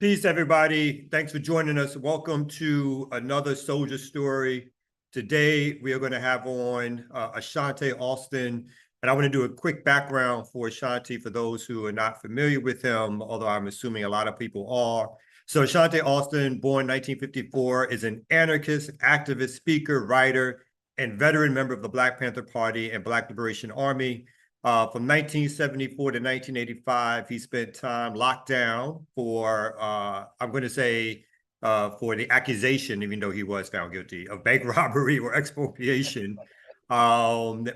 Peace, everybody. Thanks for joining us. Welcome to another soldier story. Today, we are going to have on Ashanti Alston. And I want to do a quick background for Ashanti for those who are not familiar with him, although I'm assuming a lot of people are. So Ashanti Alston, born 1954, is an anarchist, activist, speaker, writer, and veteran member of the Black Panther Party and Black Liberation Army. From 1974 to 1985, he spent time locked down for, I'm going to say, for the accusation, even though he was found guilty, of bank robbery or expropriation,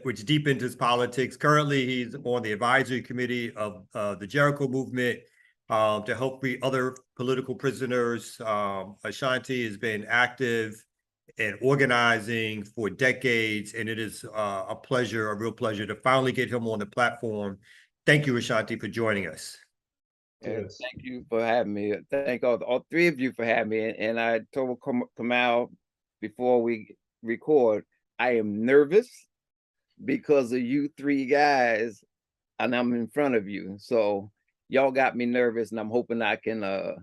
which deepened his politics. Currently, he's on the advisory committee of the Jericho Movement to help free other political prisoners. Ashanti has been active and organizing for decades, and it is a pleasure, a real pleasure to finally get him on the platform. Thank you, Ashanti, for joining us. Yes. Thank you for having me. Thank all three of you for having me. And I told Kamau before we record, I am nervous because of you three guys, and I'm in front of you. So y'all got me nervous, and I'm hoping I can, I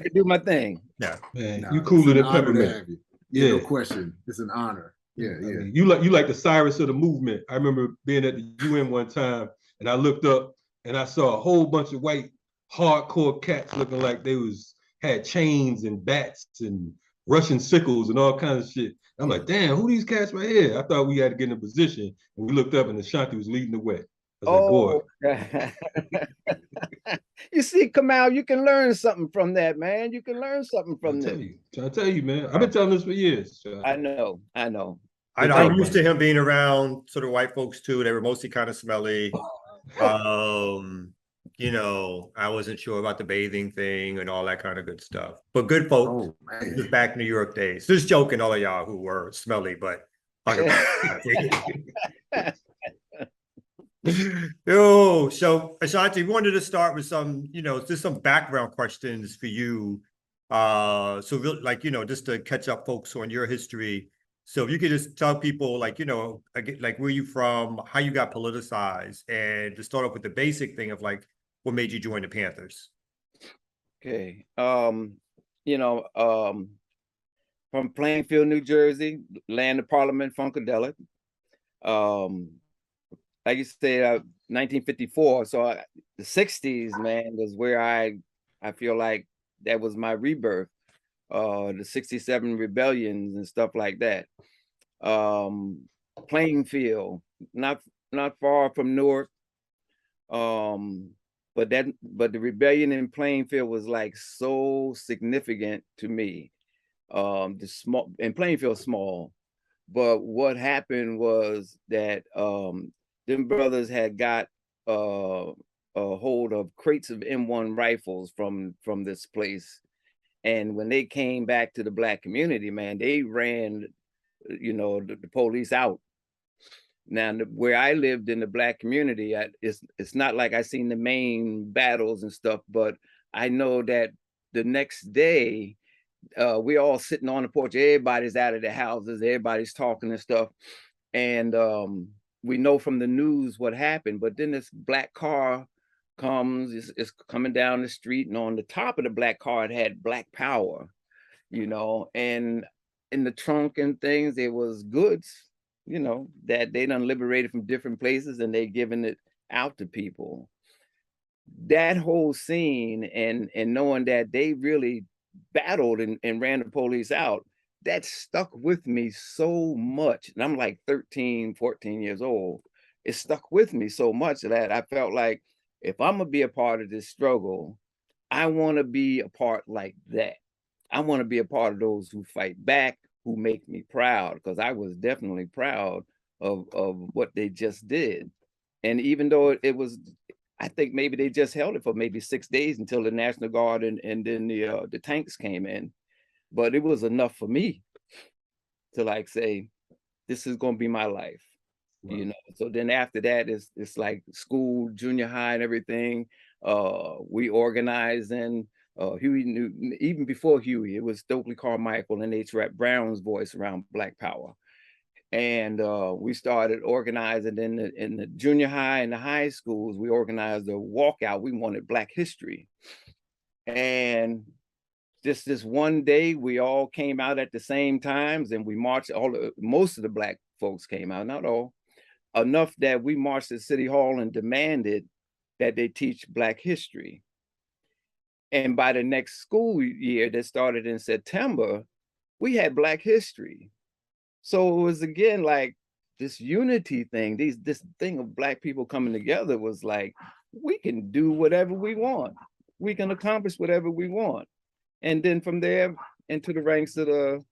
can do my thing. Yeah, man, you cooler than peppermint. Yeah, no question. It's an honor. Yeah. I mean, you like the Cyrus of the movement. I remember being at the UN one time, and I looked up and I saw a whole bunch of white hardcore cats looking like they had chains and bats and Russian sickles and all kinds of shit. I'm like, damn, who these cats right here? I thought we had to get in a position, and we looked up and Ashanti was leading the way. I was like, boy. You see, Kamau, you can learn something from that, man. You can learn something from this. I tell you, man. I've been telling this for years. I know. I'm used to him being around sort of white folks too. They were mostly kind of smelly. You know, I wasn't sure about the bathing thing and all that kind of good stuff. But good folks, just back New York days. Just joking, all of y'all who were smelly, but Yo, so Ashanti, we wanted to start with some, just some background questions for you. So really, just to catch up folks on your history. So if you could just tell people, like where you from, how you got politicized, and to start off with the basic thing of like, what made you join the Panthers? Okay. From Plainfield, New Jersey, land of Parliament, Funkadelic. Like you said, 1954. So the 60s, man, was where I feel like that was my rebirth. The 67 rebellions and stuff like that. Plainfield, not far from Newark. But the rebellion in Plainfield was like so significant to me. Plainfield small, but what happened was that them brothers had got a hold of crates of M1 rifles from this place. And when they came back to the Black community, man, they ran, the police out. Now, where I lived in the Black community, it's not like I seen the main battles and stuff, but I know that the next day, we're all sitting on the porch, everybody's out of their houses, everybody's talking and stuff. And we know from the news what happened, but then this black car comes, it's coming down the street, and on the top of the black car, it had Black Power, and in the trunk and things, there was goods, that they done liberated from different places, and they giving it out to people. That whole scene and knowing that they really battled and ran the police out, that stuck with me so much. And I'm like 13, 14 years old. It stuck with me so much that I felt like, if I'm gonna be a part of this struggle, I want to be a part like that. I want to be a part of those who fight back, who make me proud, because I was definitely proud of what they just did. And even though it was, I think maybe they just held it for maybe 6 days until the National Guard and then the tanks came in. But it was enough for me to like say, this is going to be my life. Wow. So then after that, it's like school, junior high and everything. We organizing. Huey knew, even before Huey, it was Stokely Carmichael and H. Brown's voice around Black Power. And we started organizing in the junior high and the high schools. We organized a walkout. We wanted Black history. And just this one day, we all came out at the same times, and we marched. Most of the Black folks came out, not all, enough that we marched to City Hall and demanded that they teach Black history. And by the next school year that started in September, we had Black history. So it was again like this unity thing, this thing of Black people coming together was like, we can do whatever we want. We can accomplish whatever we want. And then from there into the ranks of the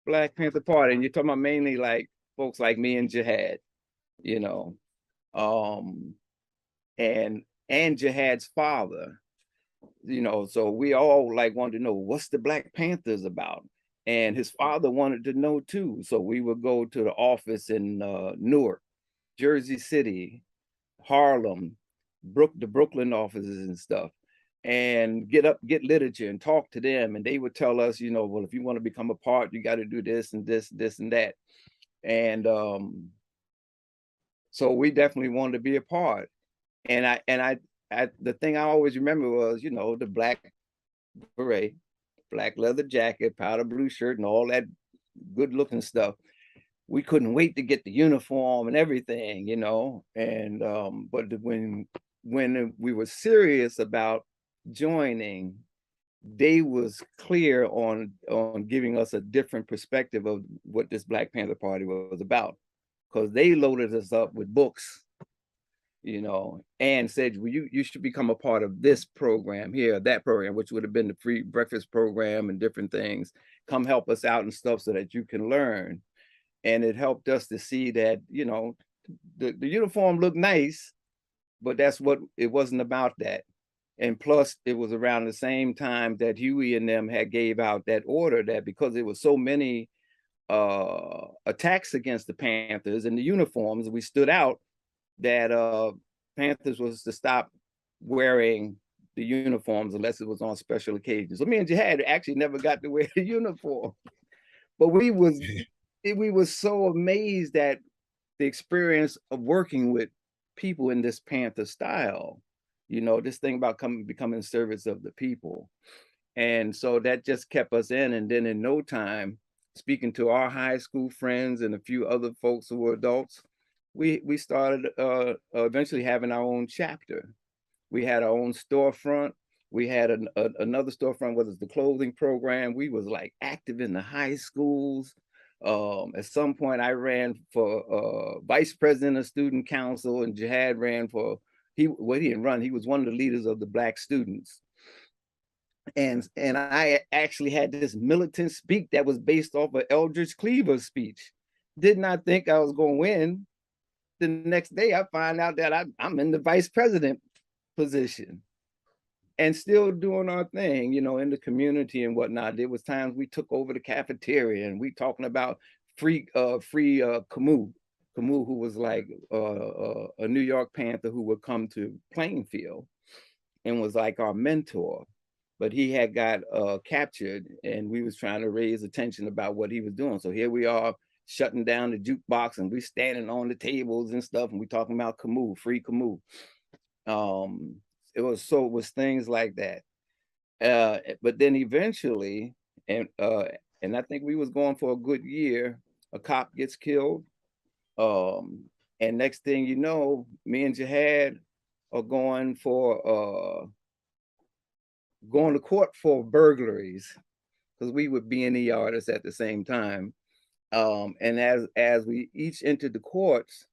Black Panther Party. And you're talking about mainly like folks like me and Jihad, you know, and Jihad's father, you know, so we all like wanted to know what's the Black Panthers about. And his father wanted to know too. So we would go to the office in Newark, Jersey City, Harlem, the Brooklyn offices and stuff, and get literature and talk to them. And they would tell us, you know, well, if you want to become a part, you got to do this and this, this and that. And so we definitely wanted to be a part. And I the thing I always remember was, you know, the black beret, black leather jacket, powder blue shirt, and all that good looking stuff. We couldn't wait to get the uniform and everything, you know. And but when we were serious about joining, they was clear on giving us a different perspective of what this Black Panther Party was about, because they loaded us up with books, you know, and said, well, you should become a part of this program here, that program, which would have been the free breakfast program and different things. Come help us out and stuff so that you can learn. And it helped us to see that, you know, the uniform looked nice, but that's what it wasn't about that. And plus, it was around the same time that Huey and them had gave out that order that because there was so many attacks against the Panthers and the uniforms, we stood out that Panthers was to stop wearing the uniforms unless it was on special occasions. So me and Jihad actually never got to wear the uniform, but we was so amazed at the experience of working with people in this Panther style, you know, this thing about becoming service of the people. And so that just kept us in. And then in no time, speaking to our high school friends and a few other folks who were adults, we started eventually having our own chapter. We had our own storefront. We had another storefront, whether it's the clothing program. We was like active in the high schools. At some point I ran for vice president of student council, and Jihad ran for, he didn't run, he was one of the leaders of the Black students. And I actually had this militant speak that was based off of Eldridge Cleaver's speech. Did not think I was going to win. The next day I find out that I'm in the vice president position and still doing our thing, you know, in the community and whatnot. There was times we took over the cafeteria and we talking about free Kamau, who was like a New York Panther who would come to Plainfield and was like our mentor. But he had got captured, and we was trying to raise attention about what he was doing. So here we are shutting down the jukebox, and we standing on the tables and stuff, and we talking about Kamau, free Kamau. It was things like that. But then eventually, and I think we was going for a good year, a cop gets killed. And next thing you know, me and Jihad are going to court for burglaries, because we were B&E artists at the same time. And as we each entered the courts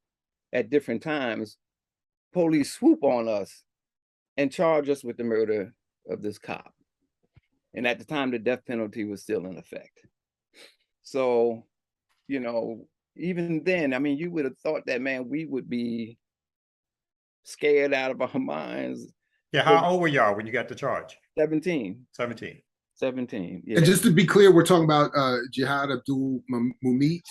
at different times, police swoop on us and charge us with the murder of this cop. And at the time, the death penalty was still in effect. So, you know, even then, I mean, you would have thought that, man, we would be scared out of our minds. Yeah, how old were y'all when you got the charge? 17. 17. 17. Yeah. And just to be clear, we're talking about Jihad Abdul Mumit,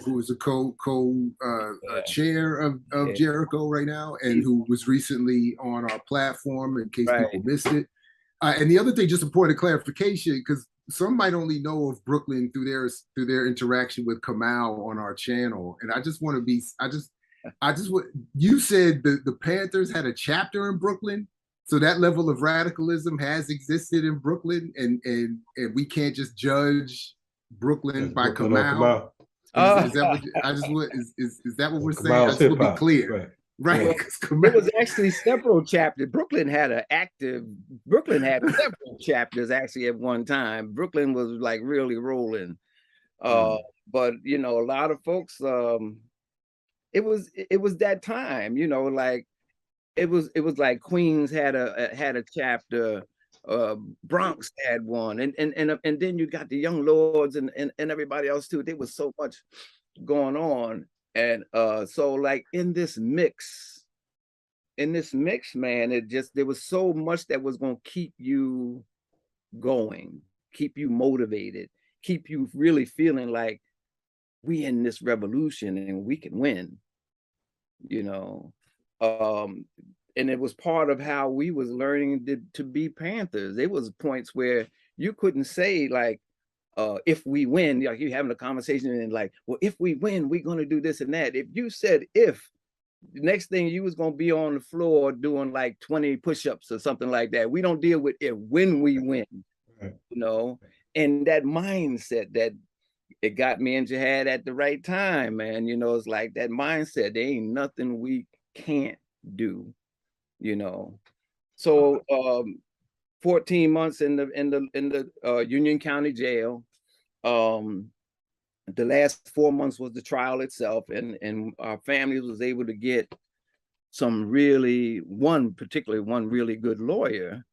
who is a chair of Jericho right now, and who was recently on our platform in case people missed it. And the other thing, just a point of clarification, because some might only know of Brooklyn through their interaction with Kamau on our channel, and I just want to be, you said the Panthers had a chapter in Brooklyn. So that level of radicalism has existed in Brooklyn, and we can't just judge Brooklyn That's by Brooklyn on Kamau. Kamau. Is that what I just want? Is that what we're saying? I Kamau's just want to be hip-hop, clear, right. right? Well, 'Cause There Kamau, was actually several chapters. Brooklyn had several chapters actually at one time. Brooklyn was like really rolling. But you know, a lot of folks, it was that time, you know, like it was like Queens had a chapter, Bronx had one, and then you got the Young Lords and everybody else too. There was so much going on. And so like in this mix, man, there was so much that was going to keep you going, keep you motivated, keep you really feeling like we in this revolution and we can win, you know. And it was part of how we was learning to be Panthers. There was points where you couldn't say like, if we win, like you're having a conversation and like, well, if we win, we're going to do this and that. If you said if, the next thing you was going to be on the floor doing like 20 push-ups or something like that. We don't deal with it when we win, you know. And that mindset, that it got me and Jihad at the right time, man. You know, it's like that mindset, there ain't nothing we can't do, you know. So 14 months in the Union County Jail. The last 4 months was the trial itself, and our family was able to get particularly one really good lawyer.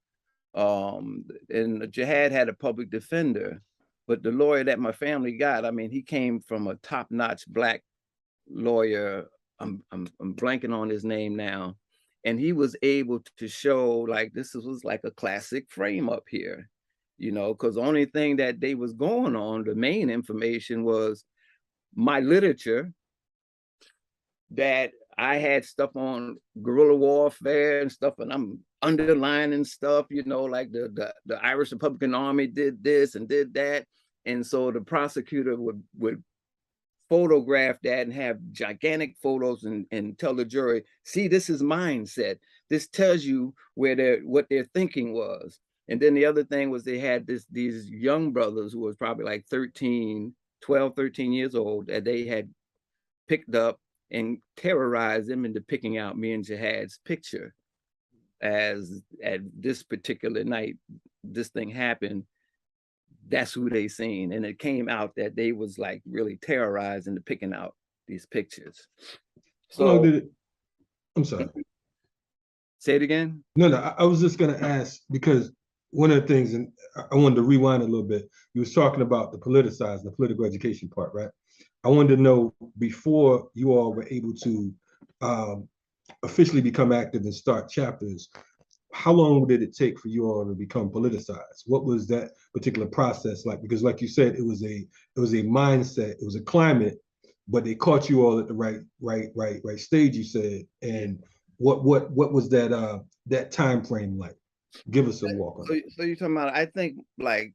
And Jihad had a public defender, but the lawyer that my family got, I mean, he came from a top-notch Black lawyer. I'm blanking on his name now. And he was able to show like this was like a classic frame up here, you know, because the only thing that they was going on, the main information was my literature, that I had stuff on guerrilla warfare and stuff, and I'm underlining stuff, you know, like the Irish Republican Army did this and did that. And so the prosecutor would photograph that and have gigantic photos and tell the jury, see, this is mindset. This tells you what their thinking was. And then the other thing was they had these young brothers who was probably like 12, 13 years old, that they had picked up and terrorized them into picking out me and Jihad's picture. As at this particular night, this thing happened, that's who they seen. And it came out that they was like really terrorized into picking out these pictures. So how long did it? I'm sorry. Say it again. No, I was just gonna ask, because one of the things, and I wanted to rewind a little bit. You was talking about the politicized, the political education part, right? I wanted to know, before you all were able to officially become active and start chapters, how long did it take for you all to become politicized? What was that particular process like? Because like you said, it was a mindset, it was a climate, but they caught you all at the right stage, you said. And what was that time frame like? Give us a walk on it. So you're talking about, I think like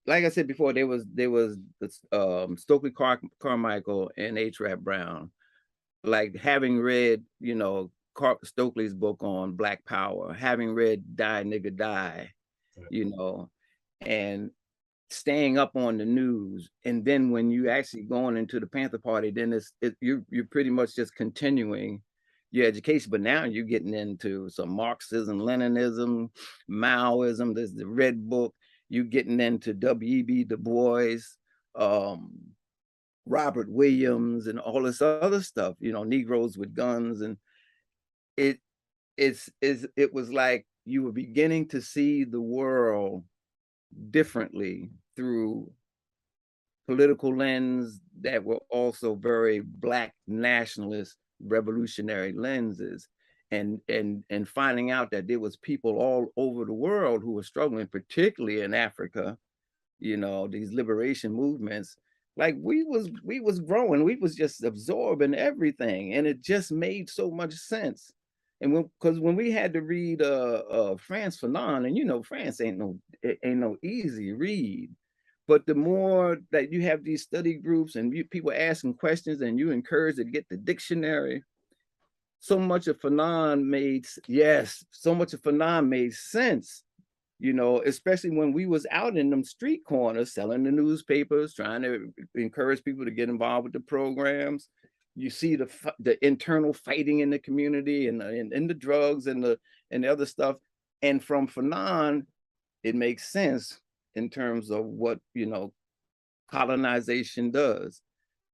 I said before, there was Stokely Carmichael and H. Rap Brown. Like having read, you know, Stokely's book on Black Power, having read Die Nigga Die, you know, and staying up on the news. And then when you actually going into the Panther Party, then you're pretty much just continuing your education. But now you're getting into some Marxism, Leninism, Maoism. There's the Red Book. You're getting into W.E.B. Du Bois, Robert Williams, and all this other stuff, you know, Negroes with Guns. And it was like you were beginning to see the world differently through political lens that were also very Black nationalist revolutionary lenses, and finding out that there was people all over the world who were struggling, particularly in Africa, you know, these liberation movements. Like we was growing, we was just absorbing everything, and it just made so much sense. And because when we had to read Frantz Fanon, and you know, France ain't no easy read, but the more that you have these study groups and people asking questions, and you encourage to get the dictionary, so much of Fanon made sense, you know, especially when we was out in them street corners selling the newspapers, trying to encourage people to get involved with the programs. You see the internal fighting in the community and the drugs and the other stuff. And from Fanon, it makes sense in terms of what, you know, colonization does.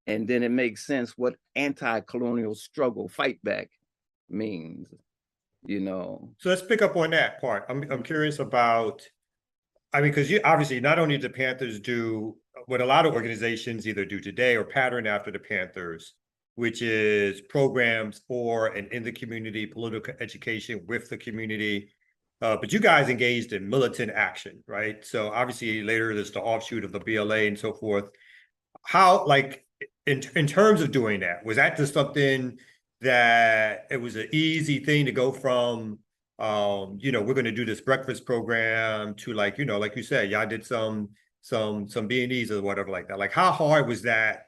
And then it makes sense what anti-colonial struggle, fight back means, you know. So let's pick up on that part. I'm curious about, I mean, because you obviously not only did the Panthers do what a lot of organizations either do today or pattern after the Panthers, which is programs for and in the community, political education with the community. But you guys engaged in militant action, right? So obviously later there's the offshoot of the BLA and so forth. How, like, in terms of doing that, was that just something that it was an easy thing to go from, you know, we're going to do this breakfast program to, like, you know, like you said, y'all did some B&Es or whatever like that. Like, how hard was that,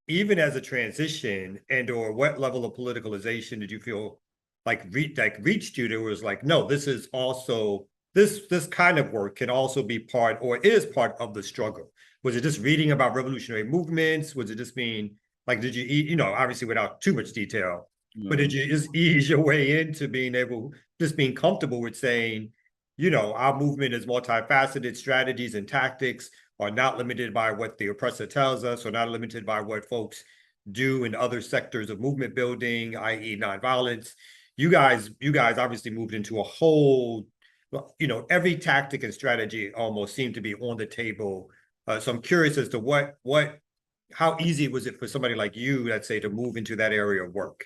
even as a transition, and or what level of politicalization did you feel like reached you? There was like, no, this is also, this kind of work can also be part or is part of the struggle. Was it just reading about revolutionary movements? Was it just being like, did you, you know, obviously without too much detail, but did you just ease your way into being able, just being comfortable with saying, you know, our movement is multifaceted, strategies and tactics are not limited by what the oppressor tells us, or not limited by what folks do in other sectors of movement building, i.e. nonviolence. You guys obviously moved into a whole, you know, every tactic and strategy almost seemed to be on the table. So I'm curious as to how easy was it for somebody like you, let's say, to move into that area of work?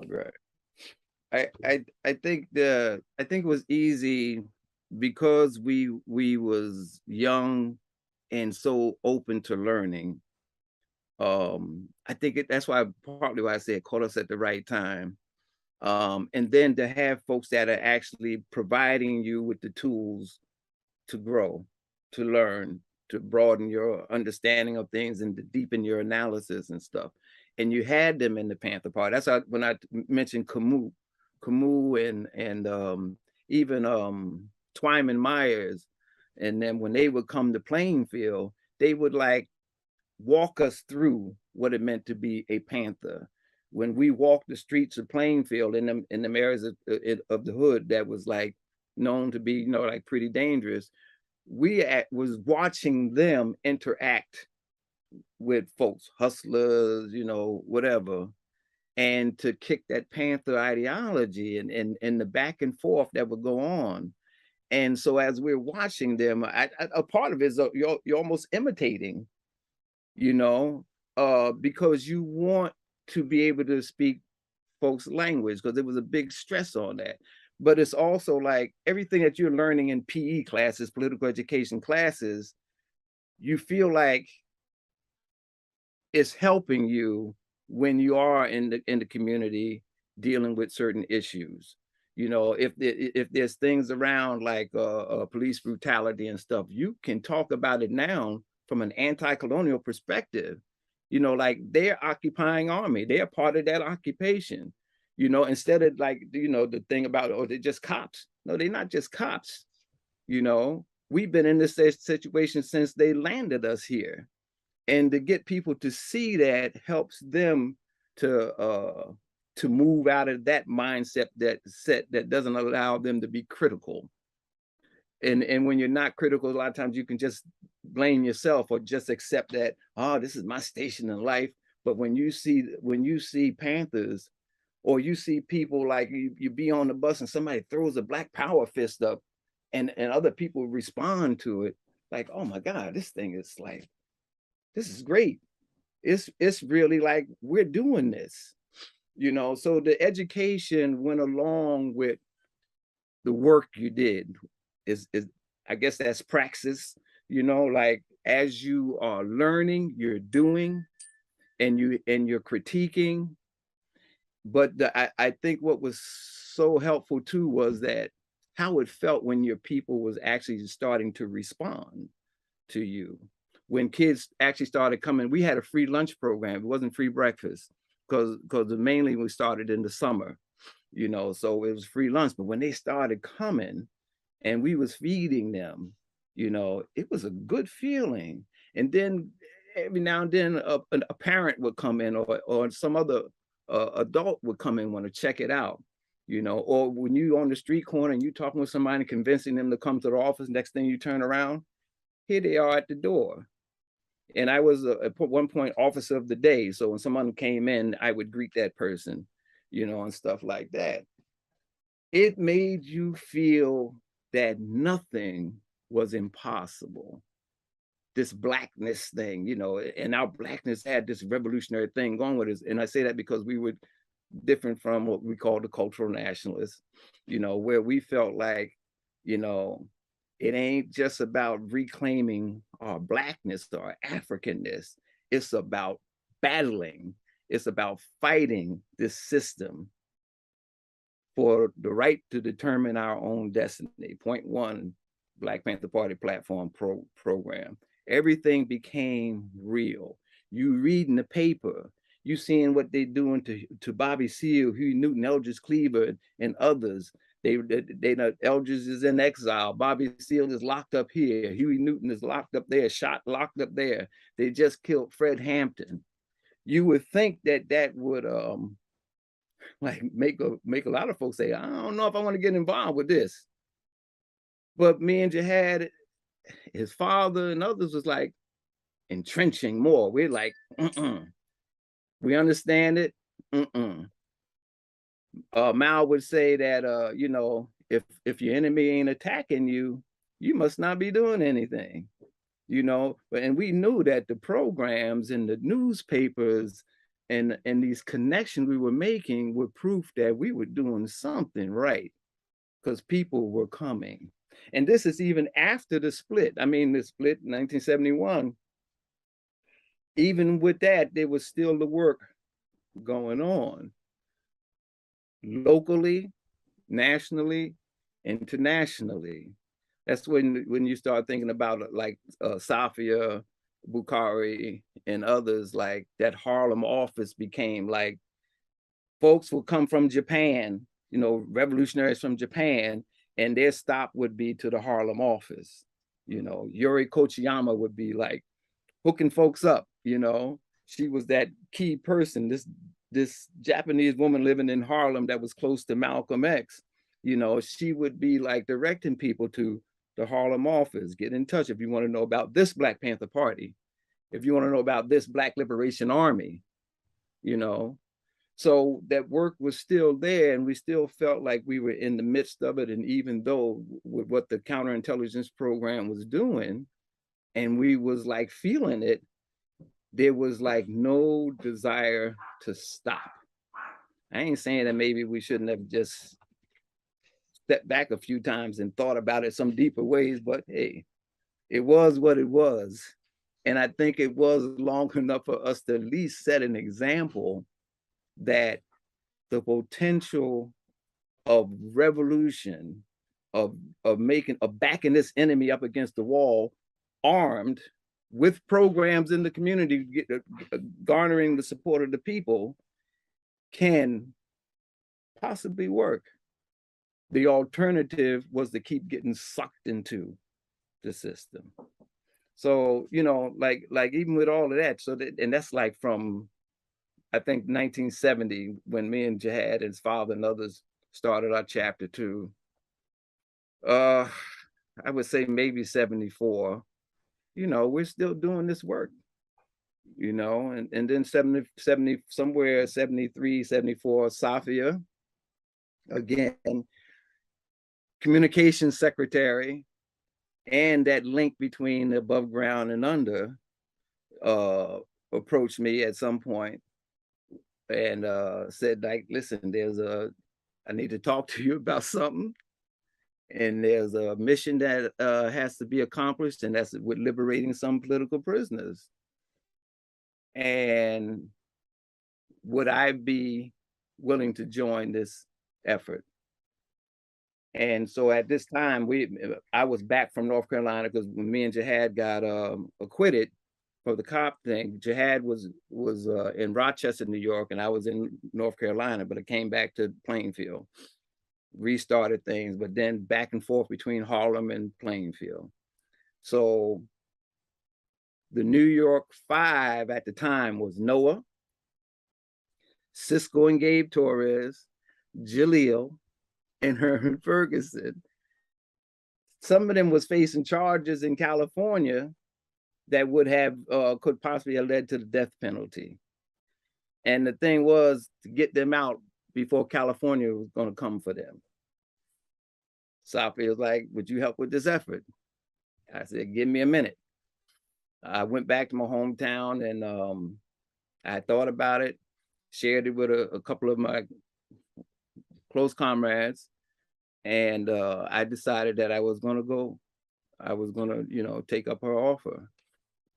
Right. I think it was easy because we was young and so open to learning. I think that's partly why I said it caught us at the right time. And then to have folks that are actually providing you with the tools to grow, to learn, to broaden your understanding of things and to deepen your analysis and stuff. And you had them in the Panther Party. That's how, when I mentioned Kamau and even Twyman Myers, and then when they would come to Plainfield, they would like walk us through what it meant to be a Panther. When we walked the streets of Plainfield in them areas of the hood that was like known to be, you know, like pretty dangerous, we was watching them interact with folks, hustlers, you know, whatever, and to kick that Panther ideology and the back and forth that would go on. And so as we're watching them, a part of it is you're almost imitating, you know, because you want to be able to speak folks' language, because there was a big stress on that. But it's also like everything that you're learning in PE classes, political education classes, you feel like it's helping you when you are in the community dealing with certain issues. You know, if there's things around like police brutality and stuff, you can talk about it now from an anti-colonial perspective. You know, like they're occupying army, they're part of that occupation. You know, instead of like, you know, the thing about, oh, they're just cops. No, they're not just cops. You know, we've been in this situation since they landed us here. And to get people to see that helps them to move out of that mindset that doesn't allow them to be critical. And when you're not critical, a lot of times you can just blame yourself or just accept that, oh, this is my station in life. But when you see Panthers, or you see people like you be on the bus and somebody throws a Black Power fist up and other people respond to it, like, oh my God, this thing is like, this is great. It's really like we're doing this, you know. So the education went along with the work you did. Is I guess that's praxis, you know, like as you are learning, you're doing, and you're critiquing. But I think what was so helpful too was that how it felt when your people was actually starting to respond to you. When kids actually started coming, we had a free lunch program. It wasn't free breakfast because mainly we started in the summer. you know, so it was free lunch. But when they started coming and we was feeding them, you know, it was a good feeling. And then every now and then a parent would come in, or some other adult would come in, want to check it out, you know, or when you on the street corner and you talking with somebody, convincing them to come to the office, next thing you turn around, here they are at the door. And I was at one point officer of the day. So when someone came in, I would greet that person, you know, and stuff like that. It made you feel that nothing was impossible. This blackness thing, you know, and our blackness had this revolutionary thing going with us. And I say that because we were different from what we call the cultural nationalists, you know, where we felt like, you know, it ain't just about reclaiming our blackness or Africanness. It's about battling. It's about fighting this system for the right to determine our own destiny. Point one, Black Panther Party platform program. Everything became real. You reading the paper, you seeing what they doing to Bobby Seale, Huey Newton, Eldridge Cleaver, and others. They Eldridge is in exile. Bobby Seale is locked up here. Huey Newton is locked up there, shot, locked up there. They just killed Fred Hampton. You would think that that would like make a lot of folks say, I don't know if I want to get involved with this. But me and Jihad, his father and others was like entrenching more. We're like, we understand it. Mal would say that, you know, if your enemy ain't attacking you, you must not be doing anything, you know. And we knew that the programs and the newspapers and these connections we were making were proof that we were doing something right, because people were coming. And this is even after the split. I mean, the split in 1971, even with that, there was still the work going on. Locally, nationally, internationally. That's when you start thinking about like Safia, Bukhari, and others, like that Harlem office became like, folks will come from Japan, you know, revolutionaries from Japan, and their stop would be to the Harlem office. You know, Yuri Kochiyama would be like hooking folks up, you know. She was that key person, this Japanese woman living in Harlem that was close to Malcolm X, you know, she would be like directing people to the Harlem office. Get in touch if you want to know about this Black Panther Party, if you want to know about this Black Liberation Army, you know. So that work was still there, and we still felt like we were in the midst of it. And even though with what the counterintelligence program was doing, and we was like feeling it, there was like no desire to stop. I ain't saying that maybe we shouldn't have just stepped back a few times and thought about it some deeper ways, but hey, it was what it was. And I think it was long enough for us to at least set an example that the potential of revolution, of backing this enemy up against the wall, armed, with programs in the community garnering the support of the people, can possibly work. The alternative was to keep getting sucked into the system. So, you know, like even with all of that, so that, and that's like from, I think 1970, when me and Jihad, his father and others started our chapter 2. I would say maybe 74. You know, we're still doing this work, you know, and then 70, somewhere 73, 74, Safia, again, communications secretary, and that link between above ground and under, approached me at some point and said, like, listen, I need to talk to you about something. And there's a mission that has to be accomplished, and that's with liberating some political prisoners. And would I be willing to join this effort? And so at this time, I was back from North Carolina, because when me and Jihad got acquitted, for the cop thing. Jihad was in Rochester, New York, and I was in North Carolina, but I came back to Plainfield, restarted things, but then back and forth between Harlem and Plainfield. So the New York Five at the time was Noah, Cisco and Gabe Torres, Jaleel, and Herman Ferguson. Some of them was facing charges in California that would have could possibly have led to the death penalty. And the thing was to get them out before California was going to come for them. Safi was like, "Would you help with this effort?" I said, "Give me a minute." I went back to my hometown and I thought about it, shared it with a couple of my close comrades, and I decided that I was going to go. I was going to, you know, take up her offer.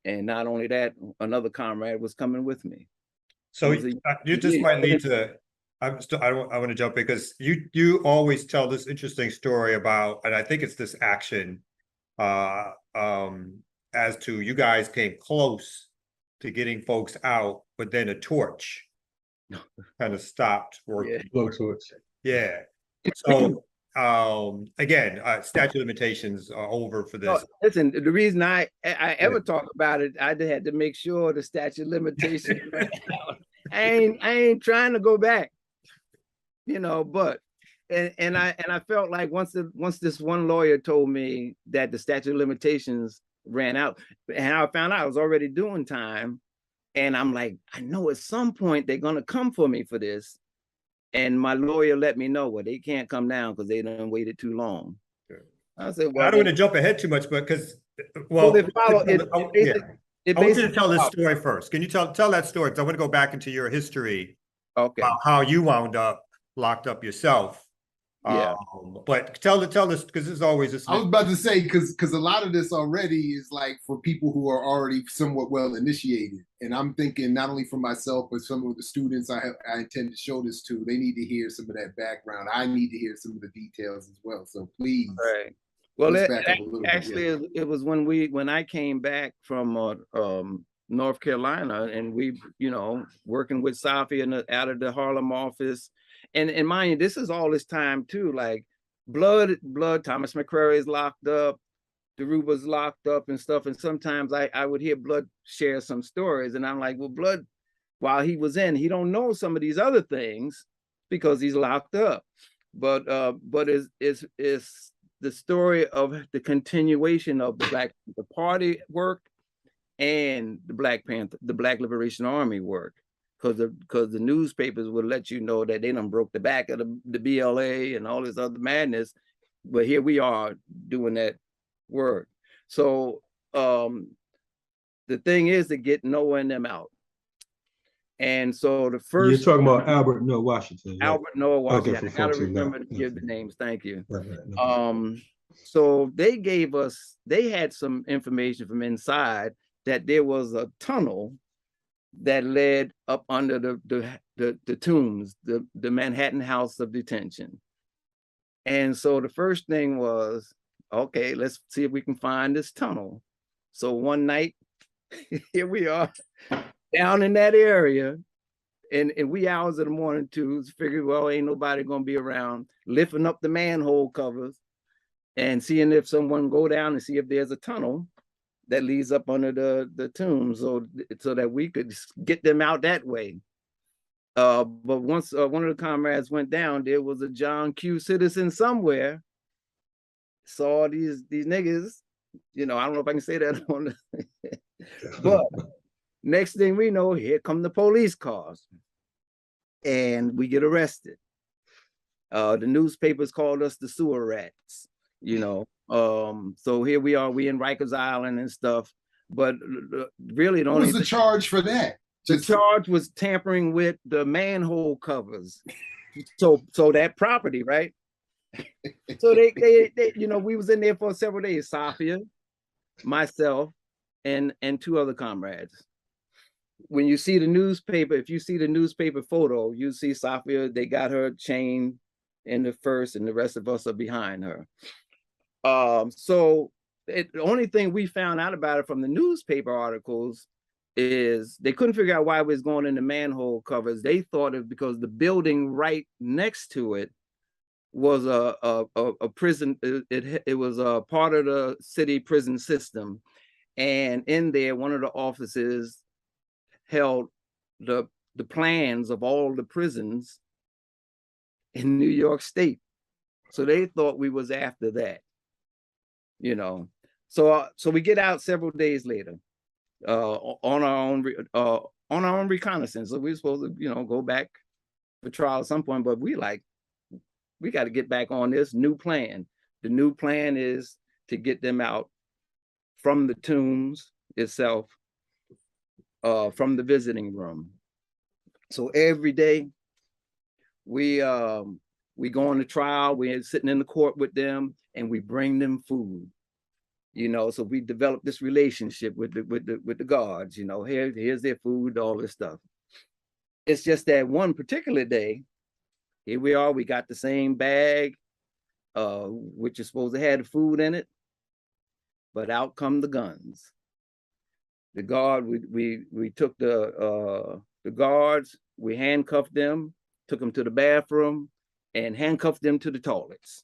And not only that, another comrade was coming with me. So you just might lead to, I want to jump in because you always tell this interesting story about, and I think it's this action as to you guys came close to getting folks out, but then a torch kind of stopped working. Yeah. So again, statute of limitations are over for this. No, listen, the reason I ever talk about it, I had to make sure the statute of limitations ran out. I ain't trying to go back, you know, but and I felt like once this one lawyer told me that the statute of limitations ran out, and I found out I was already doing time, and I'm like, I know at some point they're gonna come for me for this. And my lawyer let me know, well, they can't come down because they done waited too long. Sure. I said, well, I don't want to jump ahead too much, but because, well, they follow it. I want you to tell this story first. Can you tell that story? Because I want to go back into your history. Okay. About how you wound up locked up yourself. Yeah. But tell this, because there's always this. I was about to say, because a lot of this already is like for people who are already somewhat well initiated. And I'm thinking not only for myself, but some of the students I intend to show this to, they need to hear some of that background. I need to hear some of the details as well. So please. Right. Well, actually, it was when I came back from North Carolina, and we, you know, working with Safi out of the Harlem office. And mind you, this is all this time too, like Blood, Thomas McCrary is locked up, Deruba's locked up and stuff. And sometimes I would hear Blood share some stories, and I'm like, well, Blood, while he was in, he don't know some of these other things because he's locked up. But it's the story of the continuation of the Black Panther Party work and the Black Liberation Army work. Because the newspapers would let you know that they done broke the back of the BLA and all this other madness, but here we are doing that work. So the thing is to get Noah and them out. And so the first— You're talking about Albert Noah Washington. Right? Albert Noah Washington. Okay, I gotta remember to give the names. Thank you. Right. So they gave us, they had some information from inside that there was a tunnel that led up under the tombs, the Manhattan House of Detention. And so the first thing was, okay, let's see if we can find this tunnel. So one night, here we are down in that area, and wee hours of the morning too, figured, well, ain't nobody gonna be around, lifting up the manhole covers and seeing if someone go down and see if there's a tunnel that leads up under the tomb, so that we could get them out that way. But once one of the comrades went down, there was a John Q. citizen somewhere, saw these niggas, you know, I don't know if I can say that on the but next thing we know, here come the police cars, and we get arrested. The newspapers called us the sewer rats, you know. So here we are, we in Rikers Island and stuff, but really what was the charge for that? The charge was tampering with the manhole covers. So that property, right? So they you know, we was in there for several days, Safia, myself, and two other comrades. When you see the newspaper, if you see the newspaper photo, you see Safia, they got her chained in the first, and the rest of us are behind her. So the only thing we found out about it from the newspaper articles is they couldn't figure out why it was going into manhole covers. They thought it because the building right next to it was a prison. It was a part of the city prison system, and in there, one of the offices held the plans of all the prisons in New York State. So they thought we was after that, you know. So we get out several days later on our own reconnaissance. So we're supposed to, you know, go back for trial at some point, but we got to get back on this new plan. The new plan is to get them out from the tombs itself, from the visiting room. So every day we go on the trial, we're sitting in the court with them, and we bring them food. You know, so we developed this relationship with the guards, you know, here's their food, all this stuff. It's just that one particular day, here we are, we got the same bag, which is supposed to have the food in it, but out come the guns. The guard, we took the guards, we handcuffed them, took them to the bathroom, and handcuffed them to the toilets.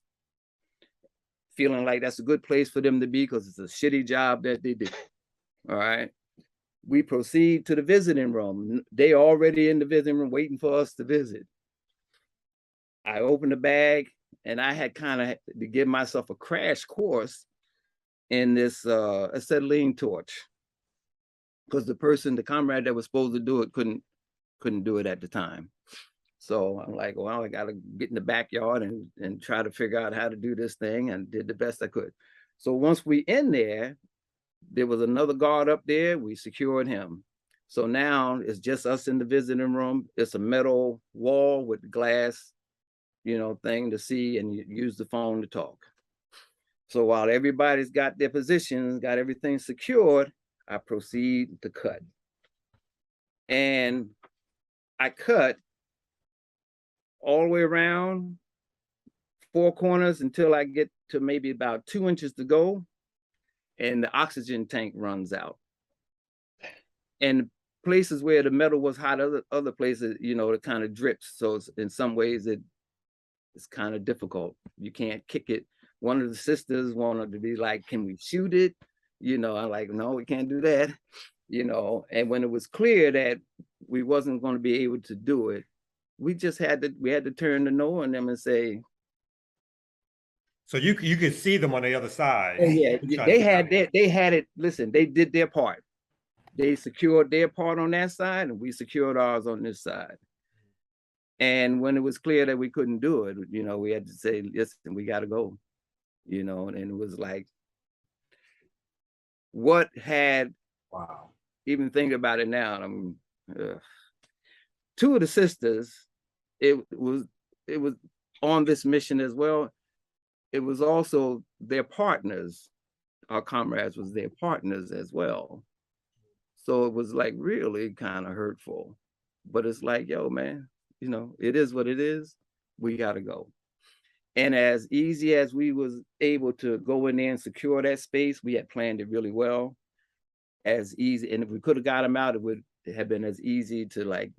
Feeling like that's a good place for them to be because it's a shitty job that they do. All right. We proceed to the visiting room. They already in the visiting room waiting for us to visit. I opened the bag and I had kind of to give myself a crash course in this acetylene torch because the comrade that was supposed to do it couldn't do it at the time. So I'm like, well, I got to get in the backyard and try to figure out how to do this thing, and did the best I could. So once we in there was another guard up there. We secured him. So now it's just us in the visiting room. It's a metal wall with glass, you know, thing to see, and you use the phone to talk. So while everybody's got their positions, got everything secured, I proceed to cut. And I cut all the way around 4 corners until I get to maybe about 2 inches to go, and the oxygen tank runs out. And places where the metal was hot, other places, you know, it kind of drips. So in some ways it's kind of difficult. You can't kick it. One of the sisters wanted to be like, can we shoot it? You know, I'm like, no, we can't do that. You know, and when it was clear that we wasn't going to be able to do it, we had to turn the no on them and say. So you could see them on the other side. Yeah, they had it. Listen, they did their part. They secured their part on that side, and we secured ours on this side. And when it was clear that we couldn't do it, you know, we had to say, listen, we got to go. You know, and it was like, what had? Wow. Even thinking about it now, two of the sisters. It was on this mission as well. It was also their partners. Our comrades was their partners as well. So it was like really kind of hurtful. But it's like, yo, man, you know, it is what it is. We got to go. And as easy as we was able to go in there and secure that space, we had planned it really well. As easy, and if we could have got them out, it would have been as easy to like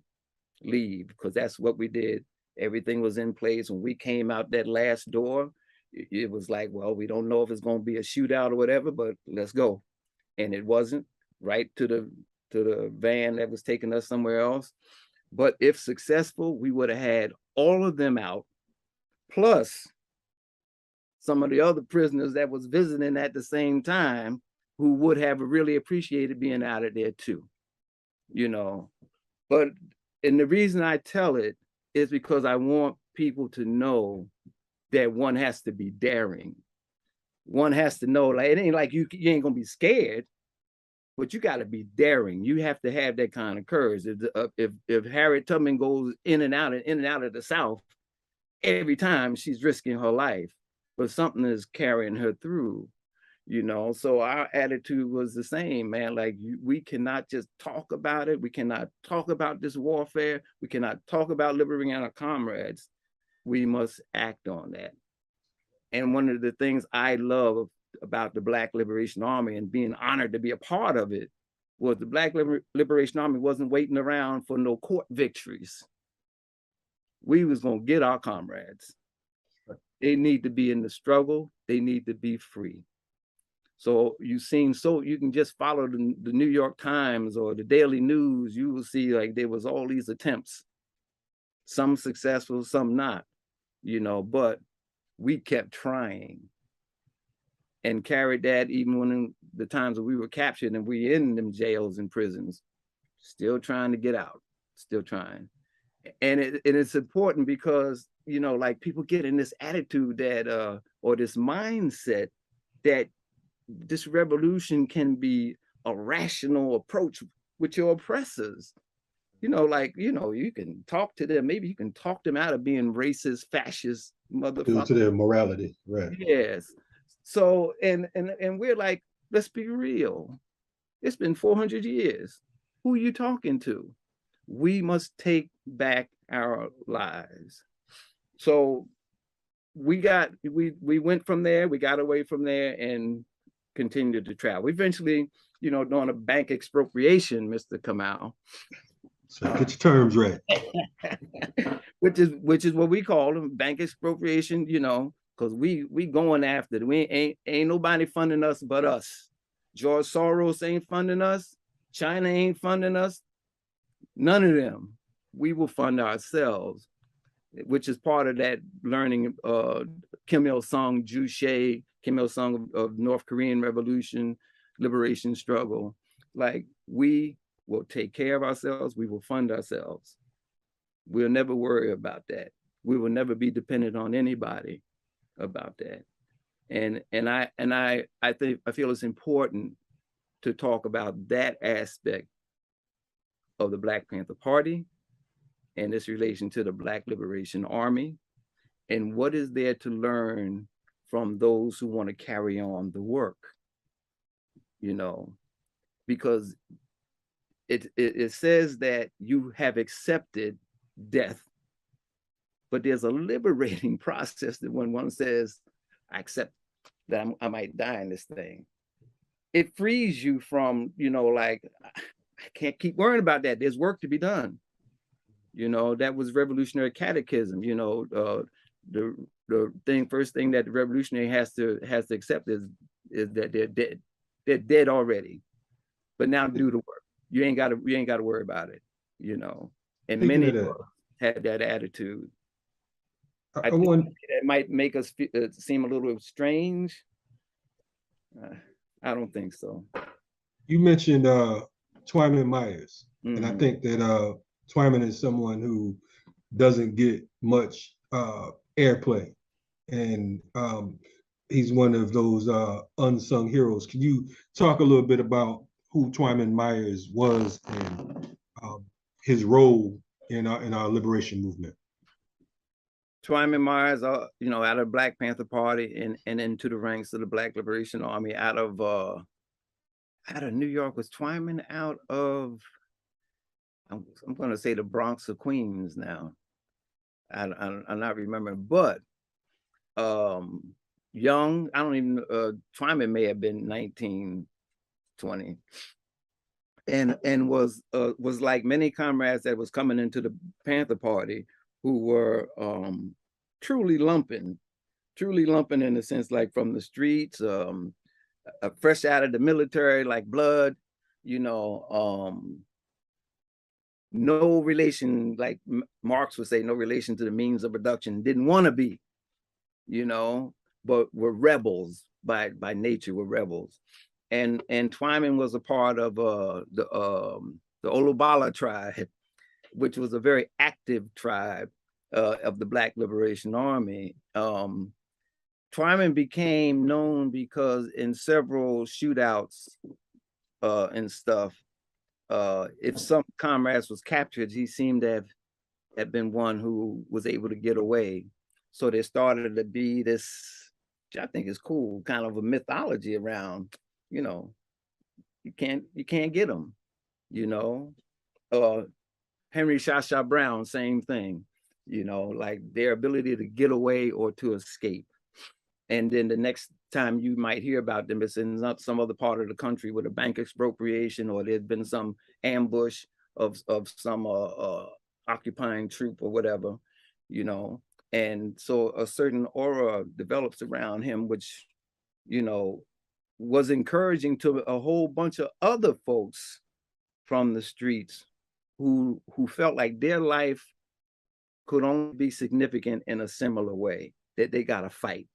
leave, because that's what we did. Everything was in place. When we came out that last door, it was like, well, we don't know if it's going to be a shootout or whatever, but let's go. And it wasn't. Right to the van that was taking us somewhere else. But if successful, we would have had all of them out, plus some of the other prisoners that was visiting at the same time, who would have really appreciated being out of there too, you know. But, and the reason I tell it is because I want people to know that one has to be daring. One has to know, like, it ain't like you ain't gonna be scared, but you gotta be daring. You have to have that kind of courage. If Harriet Tubman goes in and out of the South, every time she's risking her life, but something is carrying her through. You know, so our attitude was the same, man. Like, we cannot just talk about it. We cannot talk about this warfare. We cannot talk about liberating our comrades. We must act on that. And one of the things I love about the Black Liberation Army and being honored to be a part of it was the Black Liberation Army wasn't waiting around for no court victories. We was gonna get our comrades. They need to be in the struggle. They need to be free. So you can just follow the New York Times or the Daily News. You will see like there was all these attempts, some successful, some not, but we kept trying and carried that even when in the times that we were captured and we in them jails and prisons, still trying to get out, still trying. And it's important because, like people get in this attitude that, or this mindset that this revolution can be a rational approach with your oppressors. You can talk to them. Maybe you can talk them out of being racist, fascist, motherfuckers. To their morality, right? Yes. So, and we're like, let's be real. It's been 400 years. Who are you talking to? We must take back our lives. So we went from there, we got away from there and continued to travel. Eventually, doing a bank expropriation, Mr. Kamau. So get your terms right. which is what we call them, bank expropriation, because we going after it. We ain't nobody funding us but us. George Soros ain't funding us. China ain't funding us. None of them. We will fund ourselves, which is part of that learning Kim Il-sung, Juche, Kim Il-sung of North Korean Revolution, liberation struggle. Like, we will take care of ourselves. We will fund ourselves. We'll never worry about that. We will never be dependent on anybody about that. And I feel it's important to talk about that aspect of the Black Panther Party and its relation to the Black Liberation Army, and what is there to learn from those who want to carry on the work, because it says that you have accepted death, but there's a liberating process that when one says, I accept that I might die in this thing, it frees you from, like, I can't keep worrying about that. There's work to be done. That was revolutionary catechism. The first thing that the revolutionary has to accept is that they're dead. They're dead already. But now do the work. You ain't gotta worry about it. And many of us had that attitude. I think that might make us seem a little strange. I don't think so. You mentioned Twyman Myers, and I think that Twyman is someone who doesn't get much airplay, and he's one of those unsung heroes. Can you talk a little bit about who Twyman Myers was and his role in our liberation movement? Twyman Myers, out of Black Panther Party and into the ranks of the Black Liberation Army out of New York. Was Twyman out of, I'm going to say the Bronx or Queens now. I'm not remembering, but young, I don't even, Twyman may have been 19, 20. And was like many comrades that was coming into the Panther Party who were truly lumping in the sense, like from the streets, fresh out of the military, like blood, no relation, like Marx would say, no relation to the means of production, didn't want to be, but were rebels by nature, were rebels. And Twyman was a part of the Olubala tribe, which was a very active tribe of the Black Liberation Army. Twyman became known because in several shootouts and stuff, if some comrades was captured, he seemed to have been one who was able to get away. So there started to be this, which I think is cool, kind of a mythology around, you can't get them, Henry Shasha Brown, same thing, like their ability to get away or to escape. And then the next time you might hear about them, it's in some other part of the country with a bank expropriation, or there's been some ambush of some occupying troop or whatever, you know. And so a certain aura develops around him, which, you know, was encouraging to a whole bunch of other folks from the streets who felt like their life could only be significant in a similar way, that they got to fight,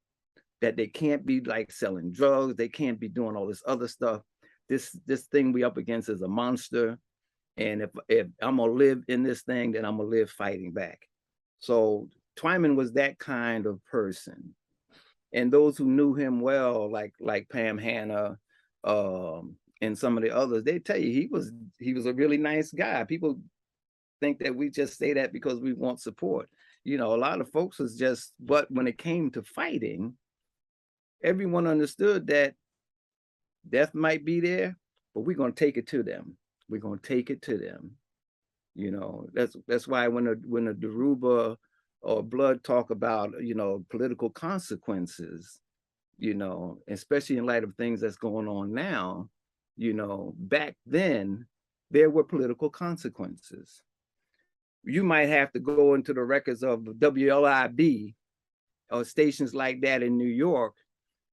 that they can't be like selling drugs, they can't be doing all this other stuff. This thing we up against is a monster, and if I'm gonna live in this thing, then I'm gonna live fighting back. So Twyman was that kind of person, and those who knew him well, like Pam Hanna, and some of the others, they tell you he was a really nice guy. People think that we just say that because we want support. You know, a lot of folks was just, but when it came to fighting, everyone understood that death might be there, but we're going to take it to them. We're going to take it to them. You know, that's why when the Yoruba or Blood talk about, you know, political consequences, you know, especially in light of things that's going on now, you know, back then there were political consequences. You might have to go into the records of WLIB or stations like that in New York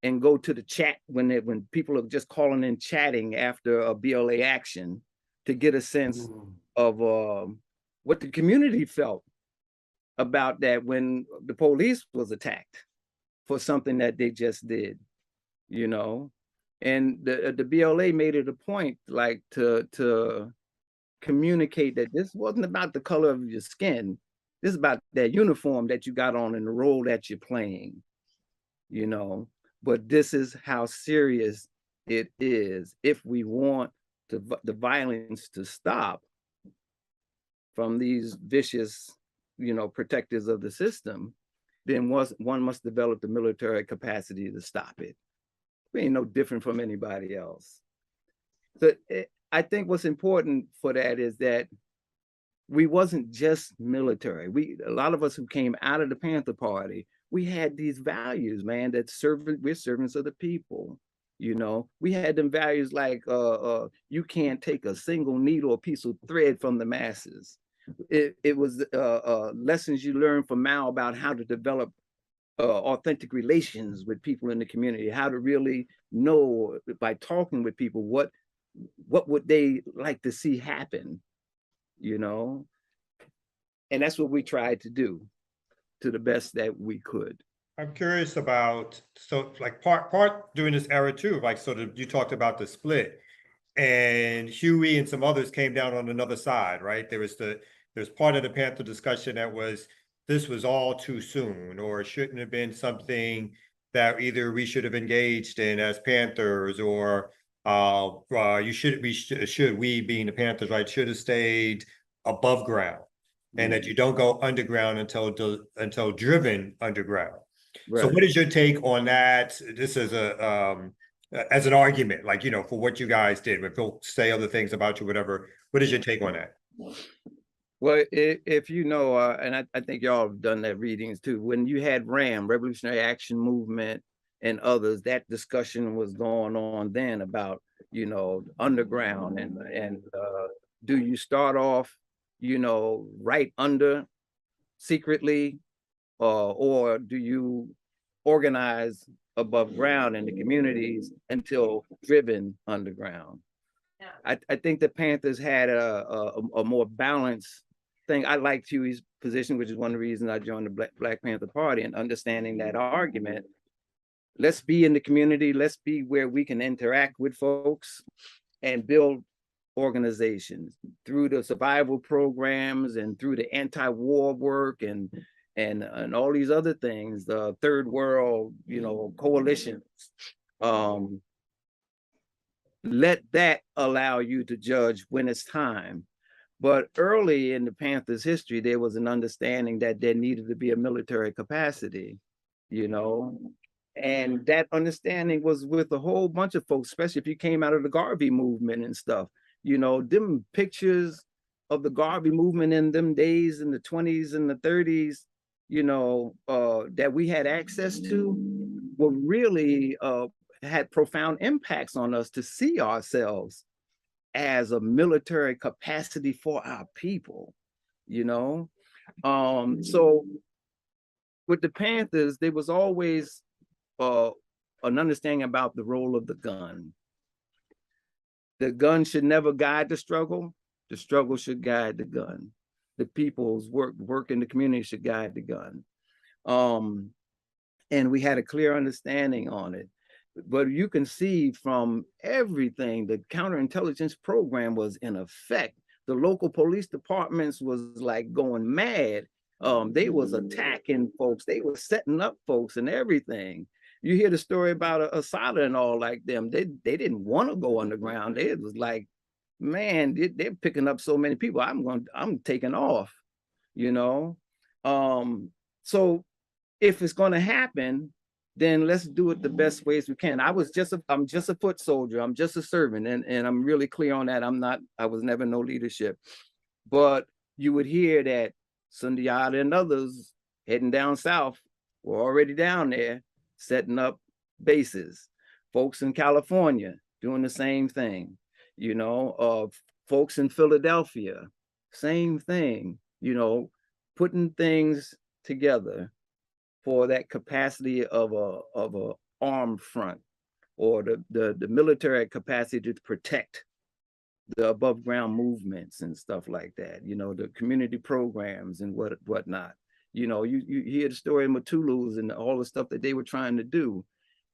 and go to the chat when people are just calling in chatting after a BLA action to get a sense of what the community felt about that when the police was attacked for something that they just did, you know. And the BLA made it a point, like, to communicate that this wasn't about the color of your skin. This is about that uniform that you got on and the role that you're playing, you know. But this is how serious it is. If we want the violence to stop from these vicious, you know, protectors of the system, then one must develop the military capacity to stop it. We ain't no different from anybody else. So I think what's important for that is that we wasn't just military. A lot of us who came out of the Panther Party, we had these values, man, that we're servants of the people. You know, we had them values like you can't take a single needle or piece of thread from the masses. It was lessons you learned from Mao about how to develop authentic relations with people in the community, how to really know by talking with people what would they like to see happen, you know. And that's what we tried to do to the best that we could. I'm curious about, so like part during this era too, like sort of you talked about the split, and Huey and some others came down on another side, right? There's part of the Panther discussion that was, this was all too soon, or it shouldn't have been something that either we should have engaged in as Panthers, or we being the Panthers, right, should have stayed above ground, and that you don't go underground until driven underground. Right. So what is your take on that? This is as an argument, like, you know, for what you guys did, when people say other things about you, whatever, what is your take on that? Well, if you know, and I think y'all have done that readings too, when you had RAM, Revolutionary Action Movement, and others, that discussion was going on then about, you know, underground and do you start off, you know, right under secretly, or do you organize above ground in the communities until driven underground? I think the Panthers had a more balanced thing. I liked Huey's position, which is one of the reasons I joined the Black Panther Party, and understanding that argument. Let's be in the community. Let's be where we can interact with folks and build organizations through the survival programs and through the anti-war work and all these other things, the third world, you know, coalitions. Let that allow you to judge when it's time. But early in the Panthers' history, there was an understanding that there needed to be a military capacity, you know, and that understanding was with a whole bunch of folks, especially if you came out of the Garvey movement and stuff. You know, them pictures of the Garvey movement in them days in the 20s and the 30s, that we had access to were really had profound impacts on us to see ourselves as a military capacity for our people, So with the Panthers, there was always an understanding about the role of the gun. The gun should never guide the struggle should guide the gun. The people's work in the community should guide the gun. And we had a clear understanding on it. But you can see from everything, the counterintelligence program was in effect. The local police departments was like going mad. They was attacking folks. They were setting up folks and everything. You hear the story about Asada and all like them. They didn't want to go underground. It was like, man, they're picking up so many people. I'm taking off, So if it's going to happen, then let's do it the best ways we can. I'm just a foot soldier. I'm just a servant. And I'm really clear on that. I was never no leadership. But you would hear that Sundiata and others heading down south were already down there setting up bases. Folks in California doing the same thing, folks in Philadelphia, same thing, putting things together for that capacity of a armed front, or the military capacity to protect the above ground movements and stuff like that, the community programs and whatnot. You hear the story of Matulus and all the stuff that they were trying to do.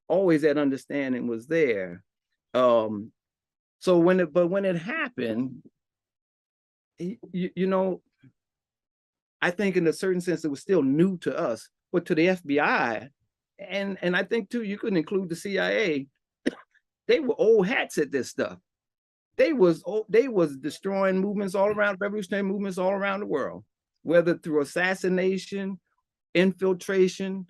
Always that understanding was there. So when it happened, I think in a certain sense it was still new to us, but to the FBI, and I think too, you could include the CIA, they were old hats at this stuff. They was destroying movements all around, revolutionary movements all around the world, whether through assassination, infiltration,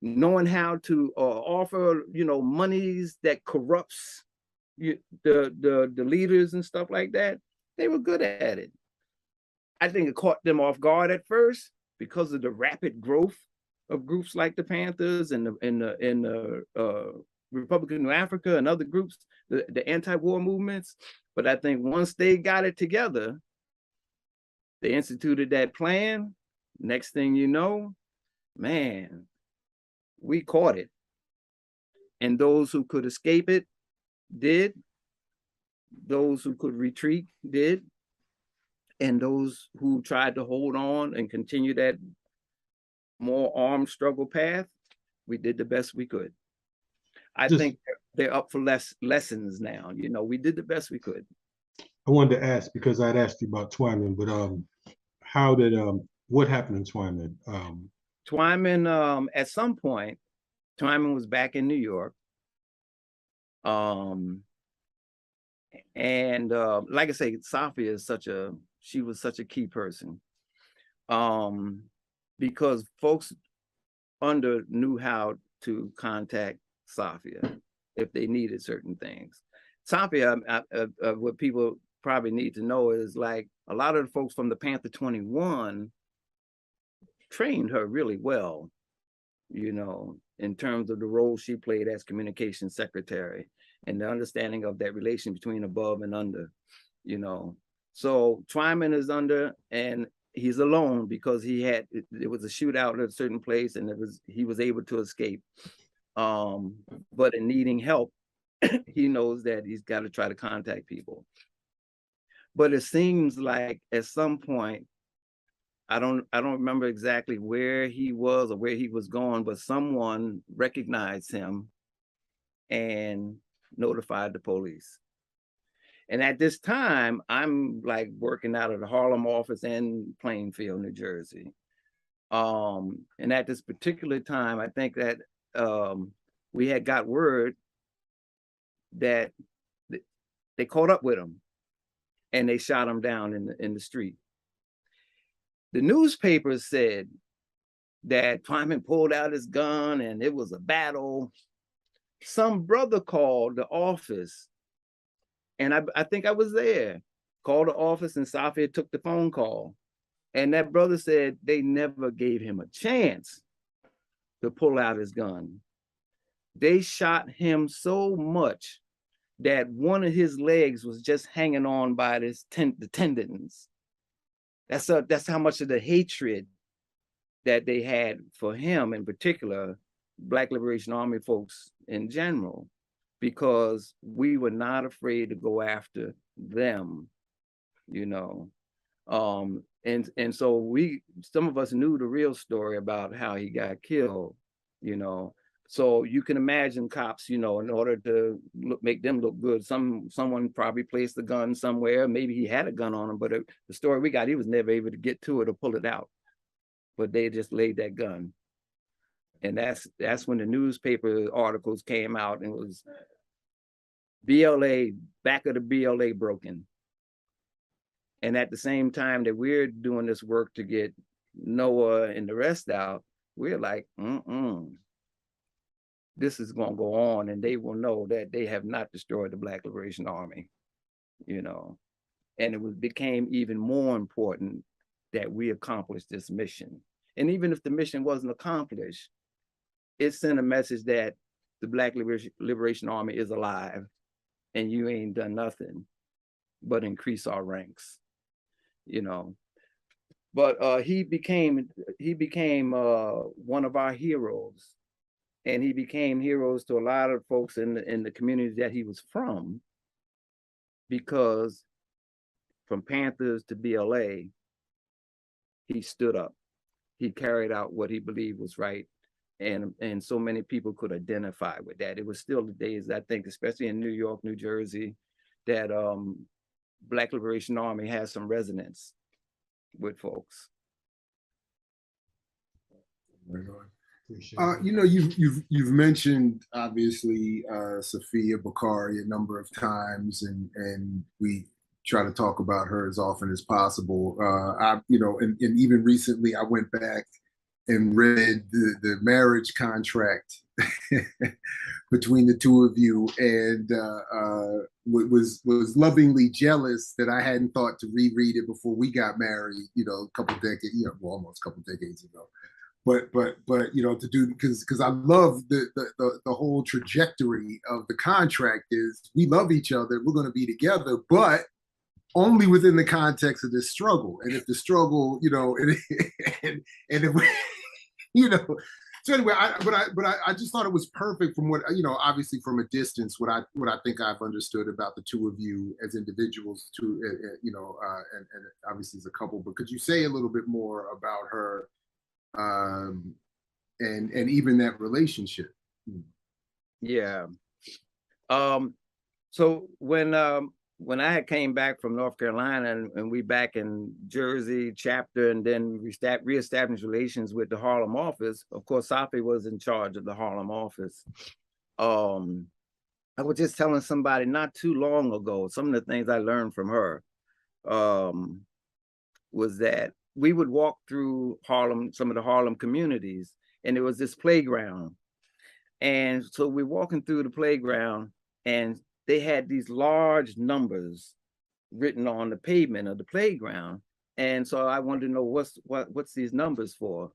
knowing how to offer, monies that corrupts the leaders and stuff like that. They were good at it. I think it caught them off guard at first because of the rapid growth of groups like the Panthers and the Republican New Africa and other groups, the anti-war movements. But I think once they got it together, they instituted that plan. Next thing you know, man, we caught it. And those who could escape it did. Those who could retreat did. And those who tried to hold on and continue that more armed struggle path, we did the best we could. I think they're up for lessons now. We did the best we could. I wanted to ask, because I'd asked you about Twyman, but what happened in Twyman? Twyman, at some point, Twyman was back in New York. And like I say, Safia she was such a key person. Because folks knew how to contact Safia if they needed certain things. Safia, what people probably need to know is like a lot of the folks from the Panther 21 trained her really well, in terms of the role she played as communications secretary and the understanding of that relation between above and under, So Twyman is under, and he's alone because it was a shootout at a certain place, and he was able to escape. But in needing help, he knows that he's got to try to contact people. But it seems like at some point, I don't remember exactly where he was or where he was going, but someone recognized him and notified the police. And at this time, I'm like working out of the Harlem office in Plainfield, New Jersey. And at this particular time, I think that we had got word that they caught up with him and they shot him down in the street. The newspapers said that Twyman pulled out his gun and it was a battle. Some brother called the office, and I think I was there, called the office, and Safia took the phone call And that brother said they never gave him a chance to pull out his gun. They shot him so much that one of his legs was just hanging on by the tendons. That's how much of the hatred that they had for him in particular, Black Liberation Army folks in general, because we were not afraid to go after them, you know. And so some of us knew the real story about how he got killed, you know. So you can imagine cops, you know, in order to make them look good, someone probably placed the gun somewhere. Maybe he had a gun on him, but the story we got, he was never able to get to it or pull it out. But they just laid that gun. And that's when the newspaper articles came out, and it was BLA, back of the BLA broken. And at the same time that we're doing this work to get Noah and the rest out, we're like, this is going to go on, and they will know that they have not destroyed the Black Liberation Army, you know. And it became even more important that we accomplished this mission. And even if the mission wasn't accomplished, it sent a message that the Black Liberation Army is alive, and you ain't done nothing but increase our ranks, you know. But he became one of our heroes, and he became heroes to a lot of folks in the communities that he was from, because from Panthers to BLA, he stood up. He carried out what he believed was right, and so many people could identify with that. It was still the days, I think, especially in New York, New Jersey, that Black Liberation Army has some resonance with folks. You know, you've mentioned obviously Sophia Bakari a number of times, and we try to talk about her as often as possible. You know, and even recently I went back and read the marriage contract between the two of you, and was lovingly jealous that I hadn't thought to reread it before we got married, you know, a couple decades, you know, well, almost a couple decades ago. But you know, to do, because I love the whole trajectory of the contract is we love each other, we're going to be together, but only within the context of this struggle. And if the struggle, you know, and if we, you know, so anyway, I just thought it was perfect from what, you know, obviously from a distance, what I think I've understood about the two of you as individuals, too, you know, and obviously as a couple. But could you say a little bit more about her? And even that relationship. Yeah. So when I had came back from North Carolina and we back in Jersey chapter, and then reestablished relations with the Harlem office, of course, Safi was in charge of the Harlem office. I was just telling somebody not too long ago, some of the things I learned from her was that we would walk through Harlem, some of the Harlem communities, and there was this playground. And so we're walking through the playground, and they had these large numbers written on the pavement of the playground. And so I wanted to know what's these numbers for.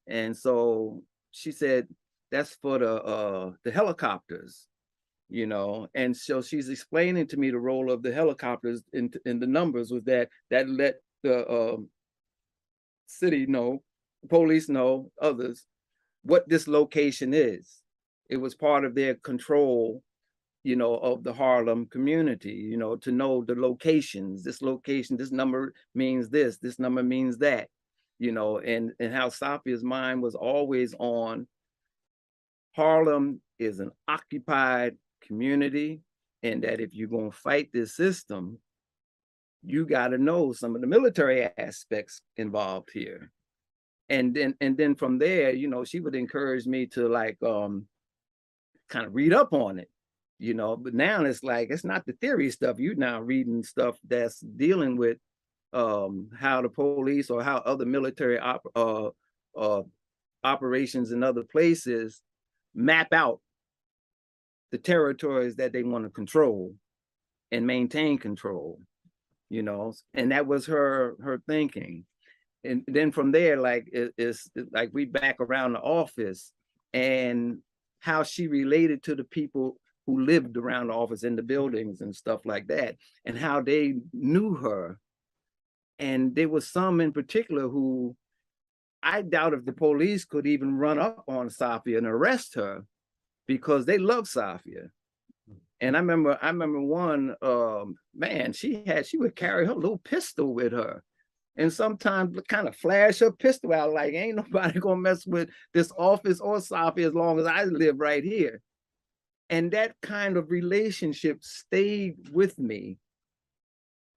And so she said, that's for the helicopters, you know. And so she's explaining to me the role of the helicopters in the numbers was that let the city know, police know, others, what this location is. It was part of their control, you know, of the Harlem community, you know, to know the locations, this location, this number means this number means that, you know, and how Safia's mind was always on Harlem is an occupied community, and that if you're going to fight this system, you got to know some of the military aspects involved here. And then from there, you know, she would encourage me to like kind of read up on it, you know. But now it's like, it's not the theory stuff. You're now reading stuff that's dealing with how the police or how other military operations in other places map out the territories that they want to control and maintain control, you know. And that was her thinking. and then from there, like it's like we back around the office, and how she related to the people who lived around the office in the buildings and stuff like that, and how they knew her. And there was some in particular who I doubt if the police could even run up on Safia and arrest her, because they love Safia. And I remember one, man, she would carry her little pistol with her, and sometimes kind of flash her pistol out like, ain't nobody gonna mess with this office or Safia as long as I live right here. And that kind of relationship stayed with me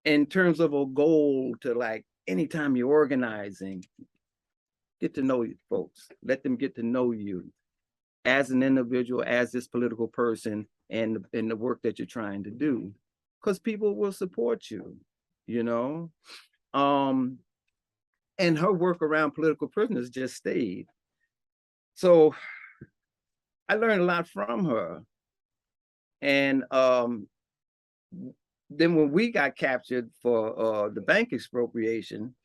in terms of a goal to, like, anytime you're organizing, get to know you folks, let them get to know you as an individual, as this political person, and the work that you're trying to do, because people will support you, you know. And her work around political prisoners just stayed. So I learned a lot from her. And then when we got captured for the bank expropriation,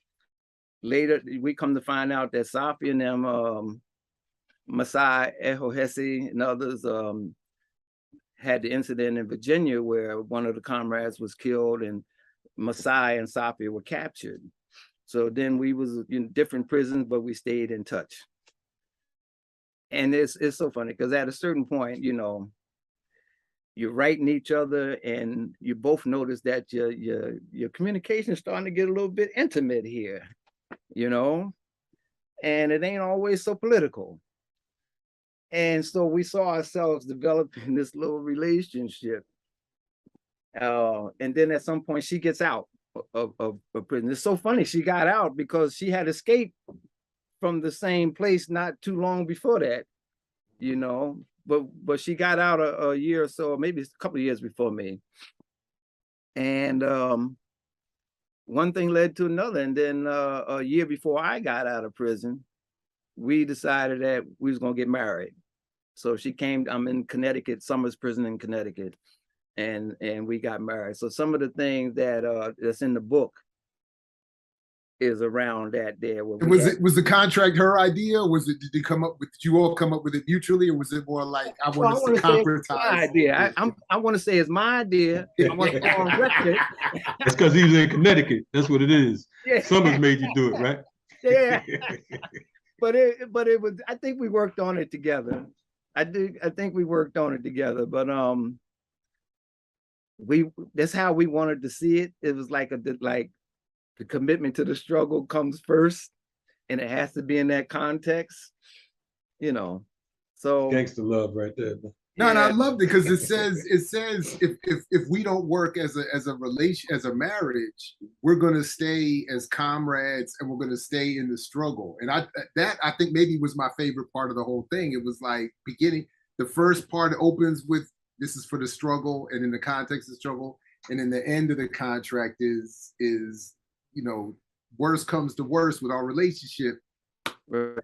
later we come to find out that Safia and them, Masai Ehohesi and others, had the incident in Virginia where one of the comrades was killed, and Masai and Safia were captured. So then we was in different prisons, but we stayed in touch. And it's so funny because at a certain point, you know, you're writing each other, and you both notice that your communication is starting to get a little bit intimate here, you know, and it ain't always so political. And so we saw ourselves developing this little relationship. And then at some point she gets out of prison. It's so funny, she got out because she had escaped from the same place not too long before that, you know, but she got out a year or so, maybe a couple of years before me. And one thing led to another. And then a year before I got out of prison, we decided that we was gonna get married. So she came, I'm in Connecticut, Summers Prison in Connecticut, and we got married. So some of the things that that's in the book is around that there. Was the contract her idea? Or did you all come up with it mutually, or was it more like, I want us to concretize? Idea. I want to say it's my idea. I want to go on record. It's because he was in Connecticut. That's what it is. Yeah. Summers made you do it, right? Yeah. But it was, I think we worked on it together. I think we worked on it together, but that's how we wanted to see it. It was like the commitment to the struggle comes first, and it has to be in that context, you know. So gangster love right there. No, and I loved it because it says if we don't work as a relation, as a marriage, we're gonna stay as comrades, and we're gonna stay in the struggle. And I think maybe was my favorite part of the whole thing. It was like beginning, the first part opens with, this is for the struggle and in the context of struggle, and then the end of the contract is you know, worst comes to worst with our relationship. Right.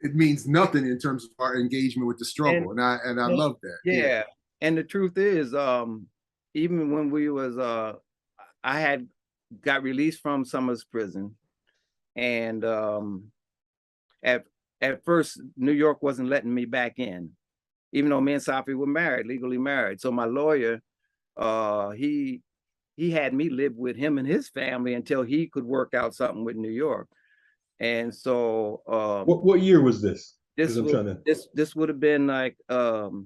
It means nothing in terms of our engagement with the struggle, and I love that. Yeah, and the truth is, even when we was, I had got released from Summers Prison, and at first New York wasn't letting me back in, even though me and Safia were married, legally married. So my lawyer, he had me live with him and his family until he could work out something with New York. And so what year was this? This would have been like 85,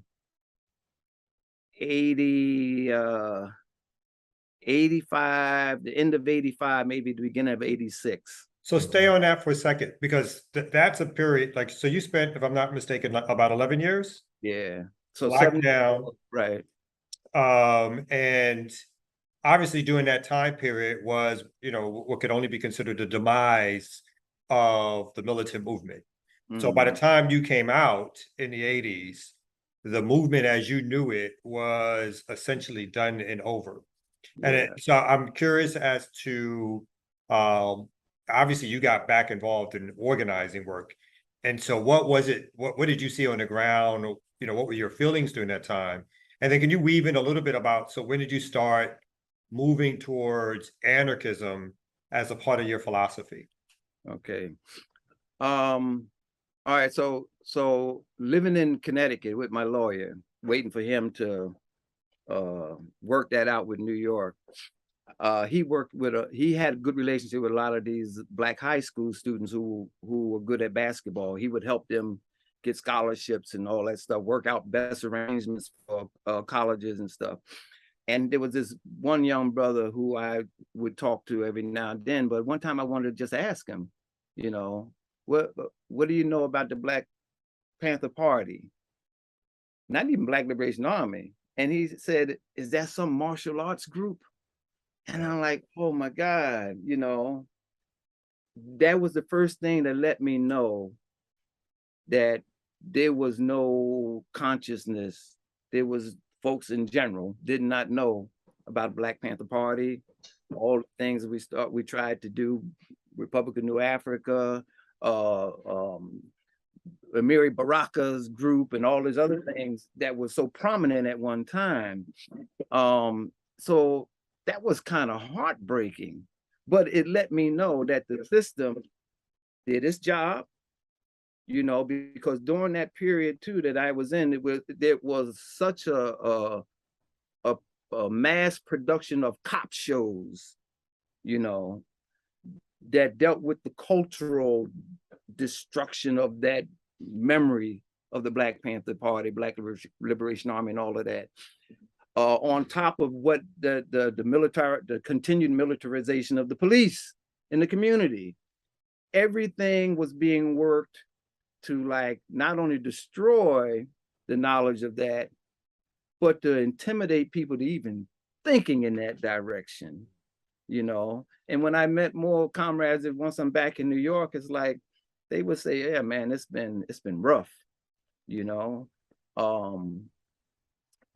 the end of 85, maybe the beginning of 86. So stay on that for a second, because that's a period, like, so you spent, if I'm not mistaken, about 11 years? Yeah. So locked down. Right. And obviously during that time period was, you know, what could only be considered the demise of the militant movement. Mm-hmm. So by the time you came out in the 80s, the movement as you knew it was essentially done and over. Yeah. And so I'm curious as to, obviously you got back involved in organizing work. And so what was it, what did you see on the ground? You know, what were your feelings during that time? And then can you weave in a little bit about, so when did you start moving towards anarchism as a part of your philosophy? Okay. All right. So living in Connecticut with my lawyer, waiting for him to work that out with New York. He had a good relationship with a lot of these Black high school students who were good at basketball. He would help them get scholarships and all that stuff, work out best arrangements for colleges and stuff. And there was this one young brother who I would talk to every now and then, but one time I wanted to just ask him, you know, what do you know about the Black Panther Party? Not even Black Liberation Army. And he said, is that some martial arts group? And I'm like, oh my God, you know, that was the first thing that let me know that there was no consciousness. There was folks in general did not know about Black Panther Party, all the things we tried to do, Republic of New Africa, Amiri Baraka's group, and all these other things that was so prominent at one time. So that was kind of heartbreaking, but it let me know that the system did its job, you know, because during that period too that I was in, there was such a mass production of cop shows, you know, that dealt with the cultural destruction of that memory of the Black Panther Party, Black Liberation Army, and all of that. On top of what the continued militarization of the police in the community. Everything was being worked to like not only destroy the knowledge of that, but to intimidate people to even thinking in that direction, you know. And when I met more comrades, once I'm back in New York, it's like they would say, yeah, man, it's been rough, you know.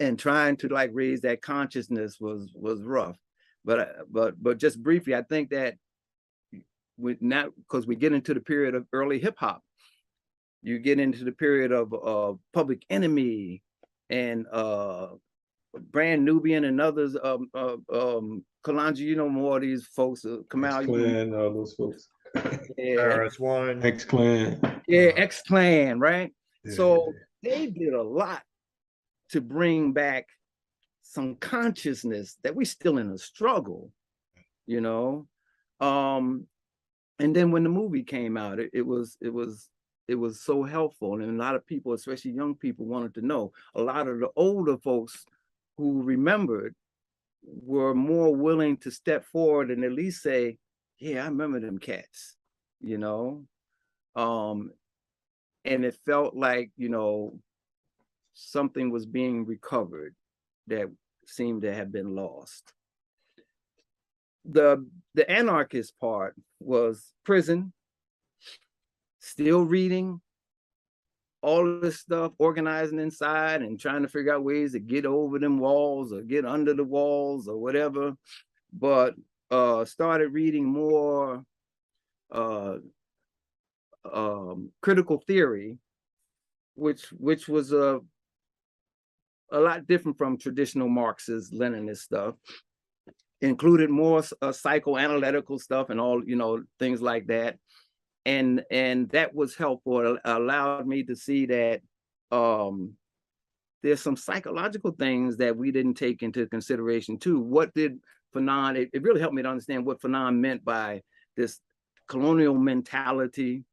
And trying to like raise that consciousness was rough. But just briefly, I think that because we get into the period of early hip hop, you get into the period of Public Enemy and Brand Nubian and others, Kalonji, you know more of these folks, Kamau. X-Clan, all those folks. Yeah. RS1. X-Clan. Yeah, X-Clan, right? Yeah. So they did a lot to bring back some consciousness that we're still in a struggle, you know. And then when the movie came out, it was so helpful, and a lot of people, especially young people, wanted to know. A lot of the older folks who remembered were more willing to step forward and at least say, yeah, I remember them cats, you know. And it felt like, you know, something was being recovered that seemed to have been lost. The anarchist part was prison, still reading, all of this stuff, organizing inside and trying to figure out ways to get over them walls or get under the walls or whatever. But started reading more critical theory, which was a lot different from traditional Marxist, Leninist stuff. Included more psychoanalytical stuff and all, you know, things like that. And that was helpful. It allowed me to see that there's some psychological things that we didn't take into consideration too. What did Fanon, it really helped me to understand what Fanon meant by this colonial mentality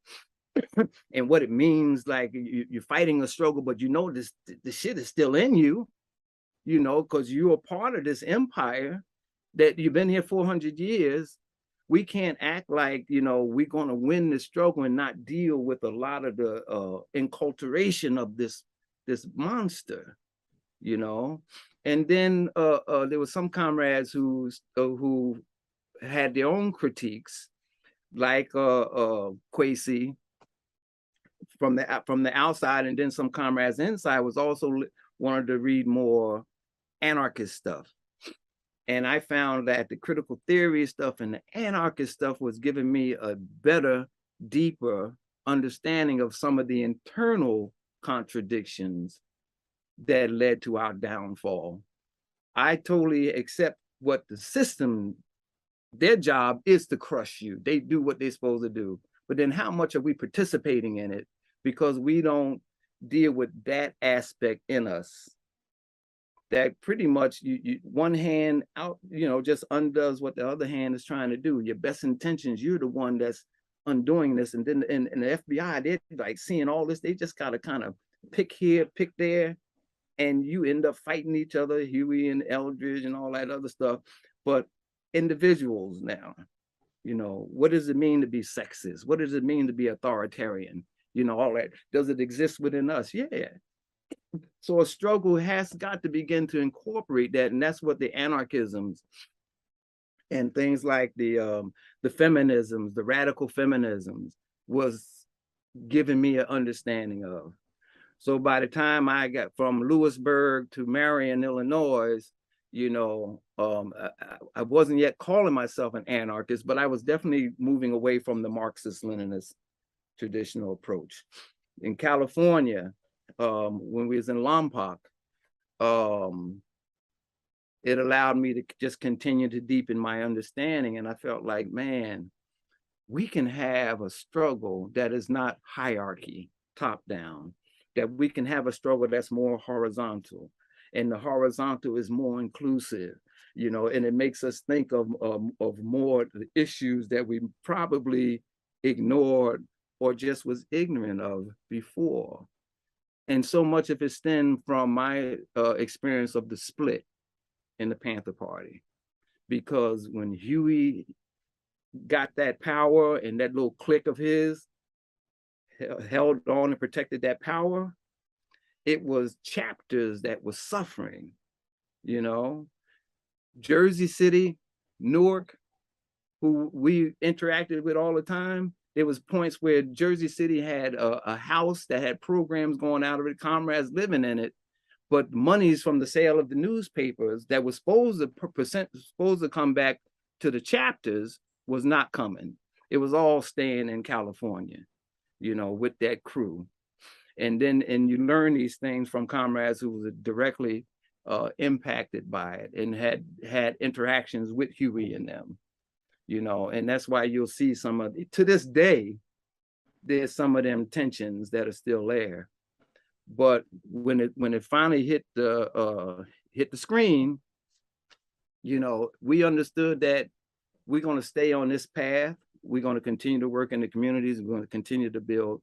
and what it means. Like you're fighting a struggle, but you know this shit is still in you, you know, because you're a part of this empire that you've been here 400 years. We can't act like, you know, we're going to win this struggle and not deal with a lot of the enculturation of this monster, you know. And then there were some comrades who had their own critiques, like Kwesi from the outside, and then some comrades inside was also wanted to read more anarchist stuff. And I found that the critical theory stuff and the anarchist stuff was giving me a better, deeper understanding of some of the internal contradictions that led to our downfall. I totally accept what the system their job is to crush you. They do what they're supposed to do. But then how much are we participating in it because we don't deal with that aspect in us? That pretty much you one hand out, just undoes what the other hand is trying to do. Your best intentions, you're the one that's undoing this. And then in the FBI, they're like seeing all this, they just gotta kind of pick here, pick there, and you end up fighting each other, Huey and Eldridge and all that other stuff. But individuals now, what does it mean to be sexist? What does it mean to be authoritarian? All that. Does it exist within us? Yeah. So a struggle has got to begin to incorporate that. And that's what the anarchisms and things like the feminisms, the radical feminisms was giving me an understanding of. So by the time I got from Lewisburg to Marion, Illinois, I wasn't yet calling myself an anarchist, but I was definitely moving away from the Marxist-Leninist traditional approach. In California, when we was in Lompoc, it allowed me to just continue to deepen my understanding. And I felt like, man, we can have a struggle that is not hierarchy, top down, that we can have a struggle that's more horizontal. And the horizontal is more inclusive, and it makes us think of more issues that we probably ignored or just was ignorant of before. And so much of it stemmed from my experience of the split in the Panther Party. Because when Huey got that power and that little clique of his held on and protected that power, it was chapters that was suffering, Jersey City, Newark, who we interacted with all the time, there was points where Jersey City had a house that had programs going out of it, comrades living in it, but monies from the sale of the newspapers that was supposed to come back to the chapters was not coming. It was all staying in California, with that crew. And you learn these things from comrades who were directly impacted by it and had interactions with Huey and them. And that's why you'll see to this day, there's some of them tensions that are still there. But when it finally hit the screen, we understood that we're going to stay on this path. We're going to continue to work in the communities. We're going to continue to build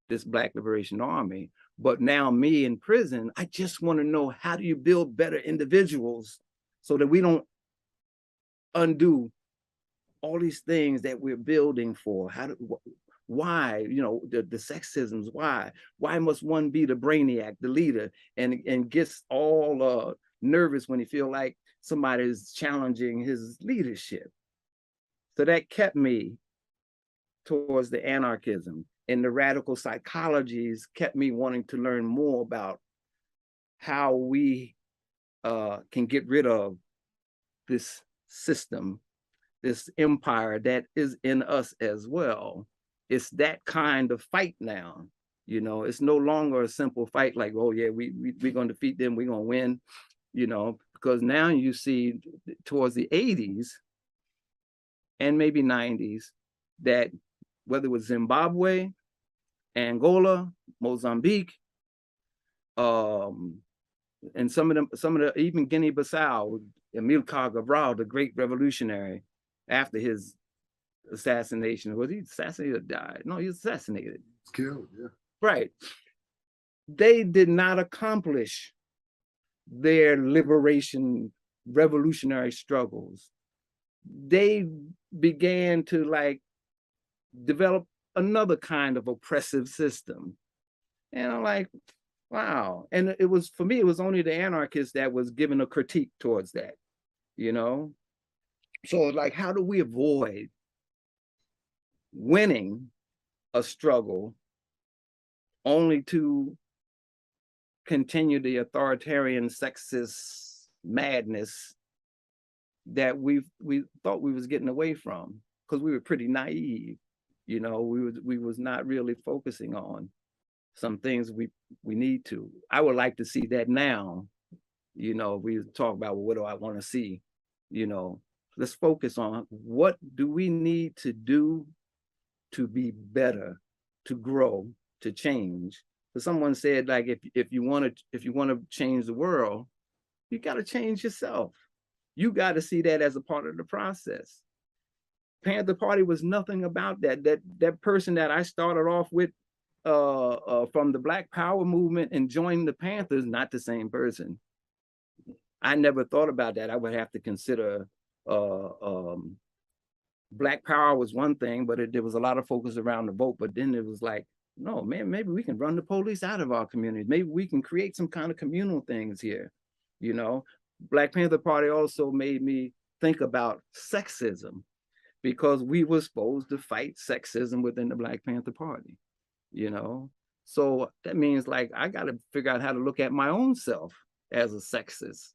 this Black Liberation Army. But now me in prison, I just want to know, how do you build better individuals so that we don't undo all these things that we're building for? Why, the sexisms, why must one be the brainiac, the leader, and gets all nervous when he feel like somebody is challenging his leadership? So that kept me towards the anarchism, and the radical psychologies kept me wanting to learn more about how we can get rid of this system, this empire that is in us as well. It's that kind of fight now. It's no longer a simple fight like, oh yeah, we're going to defeat them, we're going to win, because now you see towards the 80s and maybe 90s that whether it was Zimbabwe, Angola, Mozambique, and some of the even Guinea-Bissau, Amilcar Cabral, the great revolutionary, after his assassination, was he assassinated or died? No, he was assassinated. Killed, yeah. Right. They did not accomplish their liberation revolutionary struggles. They began to develop another kind of oppressive system. And I'm like, wow. And it was, for me, it was only the anarchists that was given a critique towards that, So how do we avoid winning a struggle only to continue the authoritarian sexist madness that we thought we was getting away from, because we were pretty naive. We was not really focusing on some things we need to. I would like to see that now. We talk about, well, what do I want to see? let's focus on what do we need to do to be better, to grow, to change. So someone said, like, if you want to change the world, you got to change yourself. You got to see that as a part of the process. Panther Party was nothing about that. That person that I started off with from the Black Power movement and joined the Panthers, not the same person. I never thought about that. I would have to consider Black Power was one thing, but there was a lot of focus around the vote. But then it was like, no, man, maybe we can run the police out of our community. Maybe we can create some kind of communal things here. You know, Black Panther Party also made me think about sexism, because we were supposed to fight sexism within the Black Panther Party, you know? So that means, like, I got to figure out how to look at my own self as a sexist,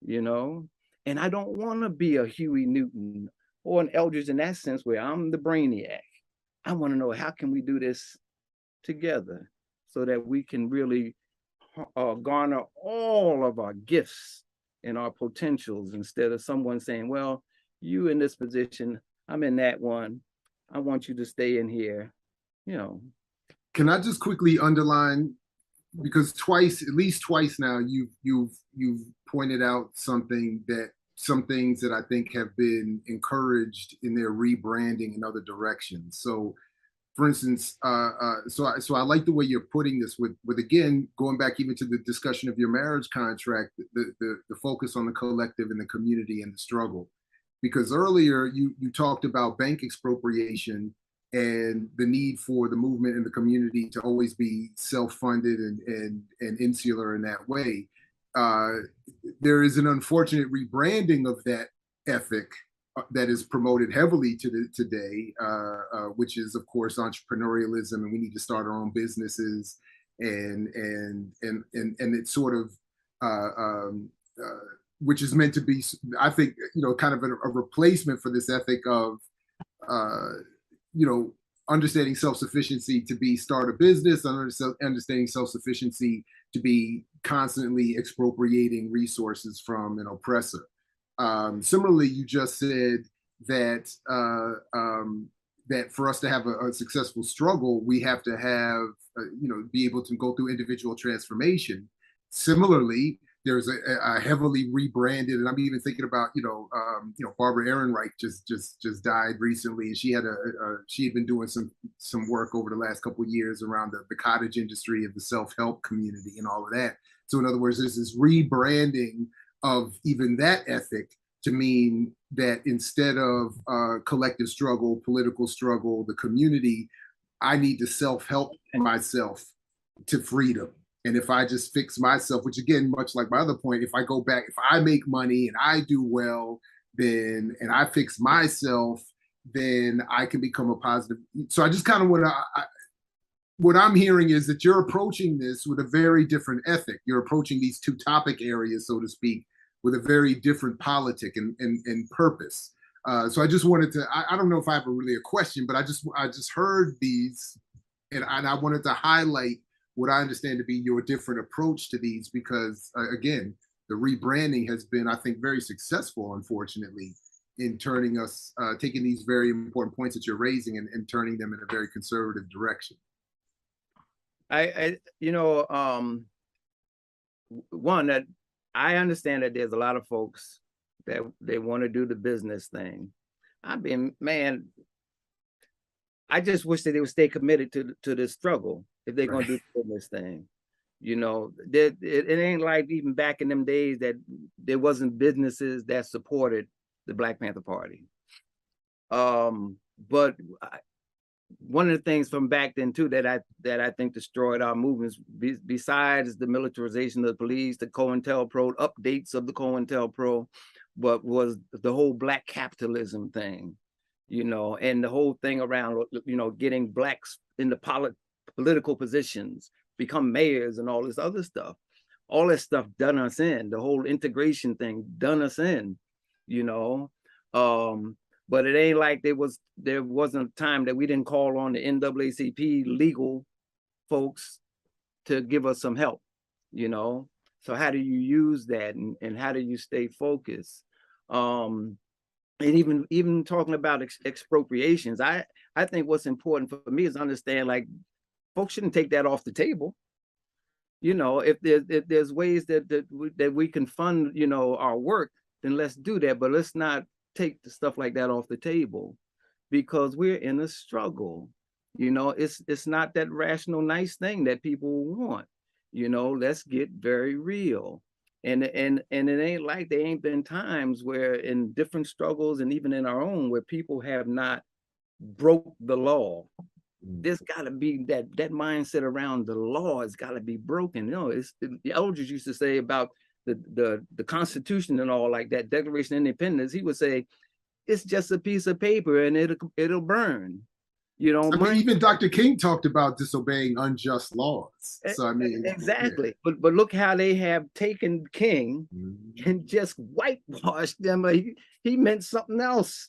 you know? And I don't want to be a Huey Newton or an Eldridge in that sense where I'm the brainiac. I want to know, how can we do this together so that we can really garner all of our gifts and our potentials, instead of someone saying, well, you in this position, I'm in that one, I want you to stay in here, you know. Can I just quickly underline, because at least twice now, you've pointed out some things that I think have been encouraged in their rebranding in other directions. So, for instance, so I like the way you're putting this with again, going back even to the discussion of your marriage contract, the focus on the collective and the community and the struggle. Because earlier you talked about bank expropriation and the need for the movement and the community to always be self-funded and insular in that way. There is an unfortunate rebranding of that ethic that is promoted heavily today, which is, of course, entrepreneurialism, and we need to start our own businesses, and it's sort of which is meant to be, I think, you know, kind of a replacement for this ethic of, you know, understanding self-sufficiency to be start a business, understanding self-sufficiency to be constantly expropriating resources from an oppressor. Similarly, you just said that that for us to have a successful struggle, we have to have, you know, be able to go through individual transformation. Similarly, there's a heavily rebranded, and I'm even thinking about, you know, Barbara Ehrenreich just died recently, and she had been doing some work over the last couple of years around the cottage industry of the self-help community and all of that. So in other words, there's this rebranding of even that ethic to mean that instead of collective struggle, political struggle, the community, I need to self-help myself to freedom. And if I just fix myself, which again, much like my other point, if I go back, if I make money and I do well, then, and I fix myself, then I can become a positive. So I just kind of want to, what I'm hearing is that you're approaching this with a very different ethic. You're approaching these two topic areas, so to speak, with a very different politic and purpose. So I just wanted to, I don't know if I have really a question, but I just heard these, and I wanted to highlight what I understand to be your different approach to these, because again, the rebranding has been, I think, very successful, unfortunately, in turning us, taking these very important points that you're raising and turning them in a very conservative direction. You know, one, that I understand that there's a lot of folks that they want to do the business thing. Man, I just wish that they would stay committed to this struggle if they're going to do the business thing. You know, it ain't like even back in them days that there wasn't businesses that supported the Black Panther Party. But one of the things from back then too that I think destroyed our movements, besides the militarization of the police, the COINTELPRO, updates of the COINTELPRO, but was the whole Black capitalism thing, you know, and the whole thing around, you know, getting Blacks in the political positions, become mayors and all this other stuff. All that stuff done us in. The whole integration thing done us in, you know. But it ain't like there wasn't a time that we didn't call on the NAACP legal folks to give us some help, you know. So how do you use that, and how do you stay focused? and even talking about expropriations, I think what's important for me is understand, like, folks shouldn't take that off the table. You know, if there's ways that we can fund, you know, our work, then let's do that. But let's not take the stuff like that off the table, because we're in a struggle. You know, it's not that rational, nice thing that people want. You know, let's get very real. And it ain't like there ain't been times where in different struggles, and even in our own, where people have not broke the law. There's got to be that mindset around the law has got to be broken. You know, it's the elders used to say about the Constitution and all, like that Declaration of Independence. He would say it's just a piece of paper and it'll burn. You know, I mean, even Dr. King talked about disobeying unjust laws. So I mean, exactly. Yeah. But look how they have taken King and just whitewashed them. Like he meant something else.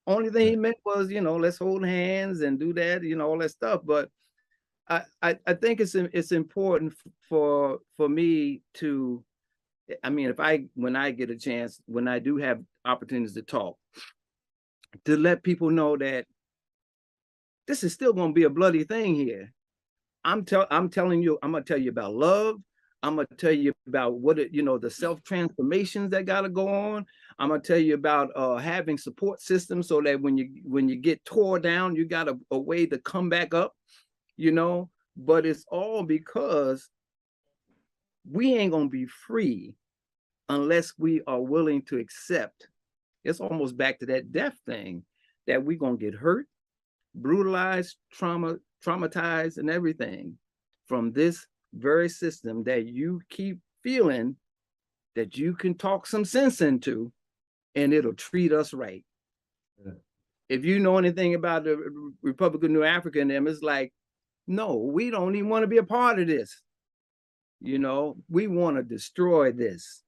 Only thing he meant was, you know, let's hold hands and do that, you know, all that stuff. But I think it's important for me to, I mean, when I get a chance, when I do have opportunities to talk, to let people know that this is still going to be a bloody thing here. I'm telling you, I'm going to tell you about love. I'm going to tell you about the self-transformations that got to go on. I'm going to tell you about having support systems so that when you get tore down, you got a way to come back up, you know. But it's all because we ain't going to be free unless we are willing to accept. It's almost back to that death thing, that we're going to get hurt, brutalized, traumatized, and everything from this very system that you keep feeling that you can talk some sense into, and it'll treat us right. Yeah. If you know anything about the Republic of New Africa and them, it's like, no, we don't even want to be a part of this. You know, we want to destroy this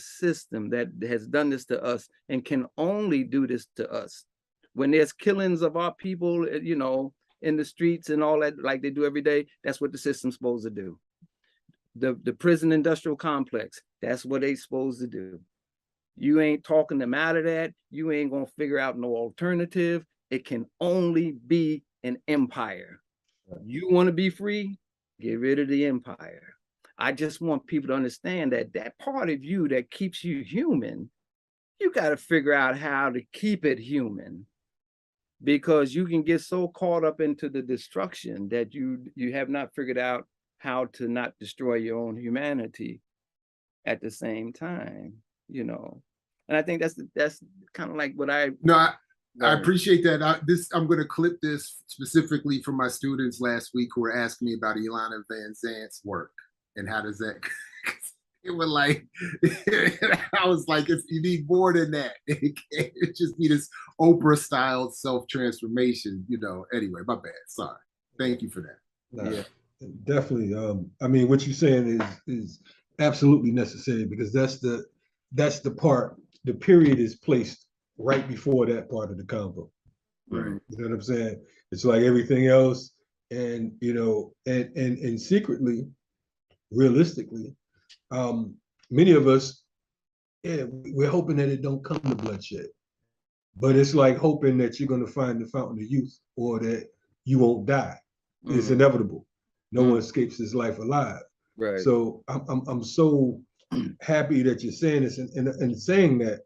system that has done this to us and can only do this to us. When there's killings of our people, you know, in the streets and all that, like they do every day, that's what the system's supposed to do. The prison industrial complex, that's what they supposed to do. You ain't talking them out of that. You ain't gonna figure out no alternative. It can only be an empire. You want to be free? Get rid of the empire. I just want people to understand that part of you that keeps you human, you got to figure out how to keep it human. Because you can get so caught up into the destruction that you have not figured out how to not destroy your own humanity at the same time, you know. And I think that's kind of like what I appreciate that. I'm going to clip this specifically from my students last week who were asking me about Ilana Van Zant's work and how does that. It was like, I was like, you need more than that. It can't just be this Oprah-style self-transformation, you know. Anyway, my bad. Sorry. Thank you for that. Yeah, definitely. I mean, what you're saying is absolutely necessary, because that's the part. The period is placed right before that part of the convo. Right. You know what I'm saying? It's like everything else, and you know, and secretly, realistically, many of us, we're hoping that it don't come to bloodshed, but it's like hoping that you're going to find the fountain of youth, or that you won't die. It's inevitable. No one escapes this life alive. Right. So I'm so happy that you're saying this, and saying that,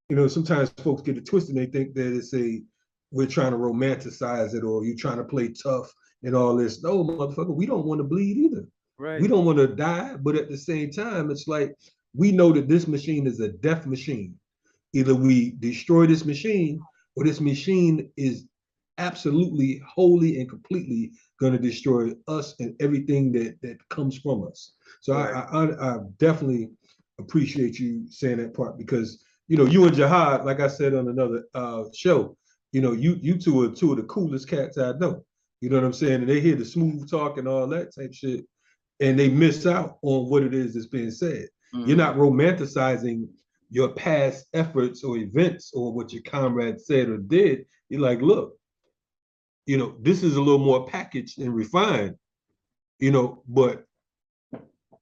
you know, sometimes folks get it twisted and they think that we're trying to romanticize it, or you're trying to play tough and all this. No, motherfucker, we don't want to bleed either. Right. We don't want to die, but at the same time, it's like we know that this machine is a death machine. Either we destroy this machine, or this machine is absolutely, wholly, and completely going to destroy us and everything that comes from us. So right. I definitely appreciate you saying that part, because you know, you and Jihad, like I said on another show, you know, you two are two of the coolest cats I know. You know what I'm saying? And they hear the smooth talk and all that type shit, and they miss out on what it is that's being said. You're not romanticizing your past efforts or events or what your comrade said or did. You're like, look, you know, this is a little more packaged and refined, you know, but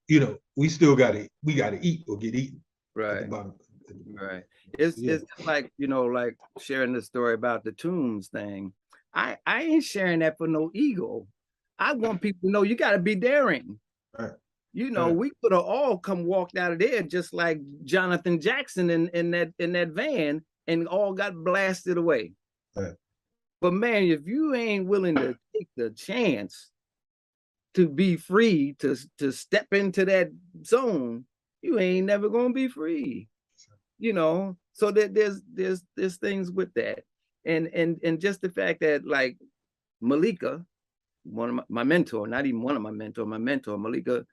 you know, we still gotta eat or get eaten. Right. Right. It's Yeah. it's like, like sharing the story about the tombs thing. I ain't sharing that for no ego. I want people to know you got to be daring. Right. We could have all come walked out of there just like Jonathan Jackson in that van and all got blasted away. Right. But man, if you ain't willing to take the chance to be free, to step into that zone, you ain't never gonna be free. So that there's things with that. And just the fact that like Malika, one of my mentor, not even one of my mentor, Malika,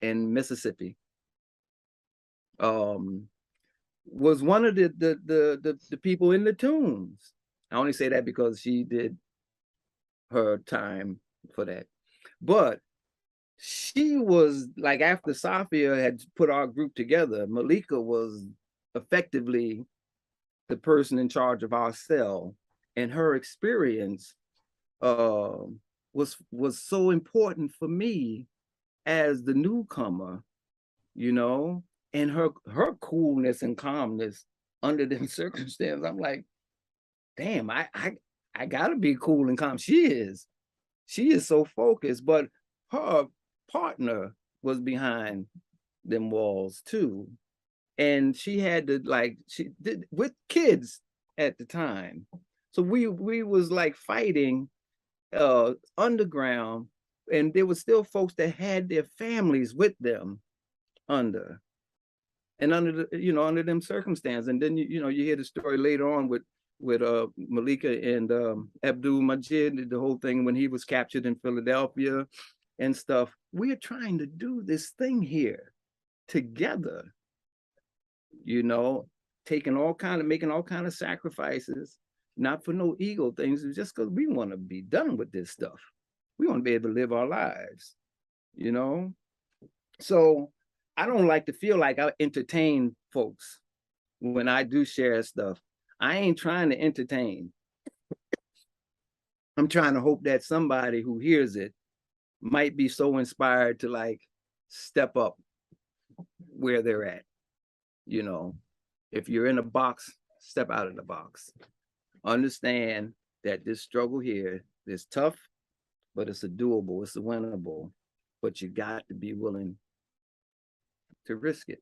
in Mississippi, was one of the people in the tombs. I only say that because she did her time for that. But she was like, after Safia had put our group together, Malika was effectively the person in charge of our cell, and her experience was so important for me as the newcomer, and her coolness and calmness under them circumstances. I'm like, damn, I gotta be cool and calm. She is so focused, but her partner was behind them walls too. And she had to, like, she did with kids at the time. So we was like fighting underground, and there was still folks that had their families with them under them circumstances. And then you hear the story later on with Malika and Abdul Majid, the whole thing when he was captured in Philadelphia and stuff. We are trying to do this thing here together, making all kind of sacrifices, not for no ego things. It's just because we want to be done with this stuff. We want to be able to live our lives, So I don't like to feel like I entertain folks when I do share stuff. I ain't trying to entertain. I'm trying to hope that somebody who hears it might be so inspired to like step up where they're at. If you're in a box, step out of the box. Understand that this struggle here is tough, but it's a doable, it's a winnable, but you got to be willing to risk it.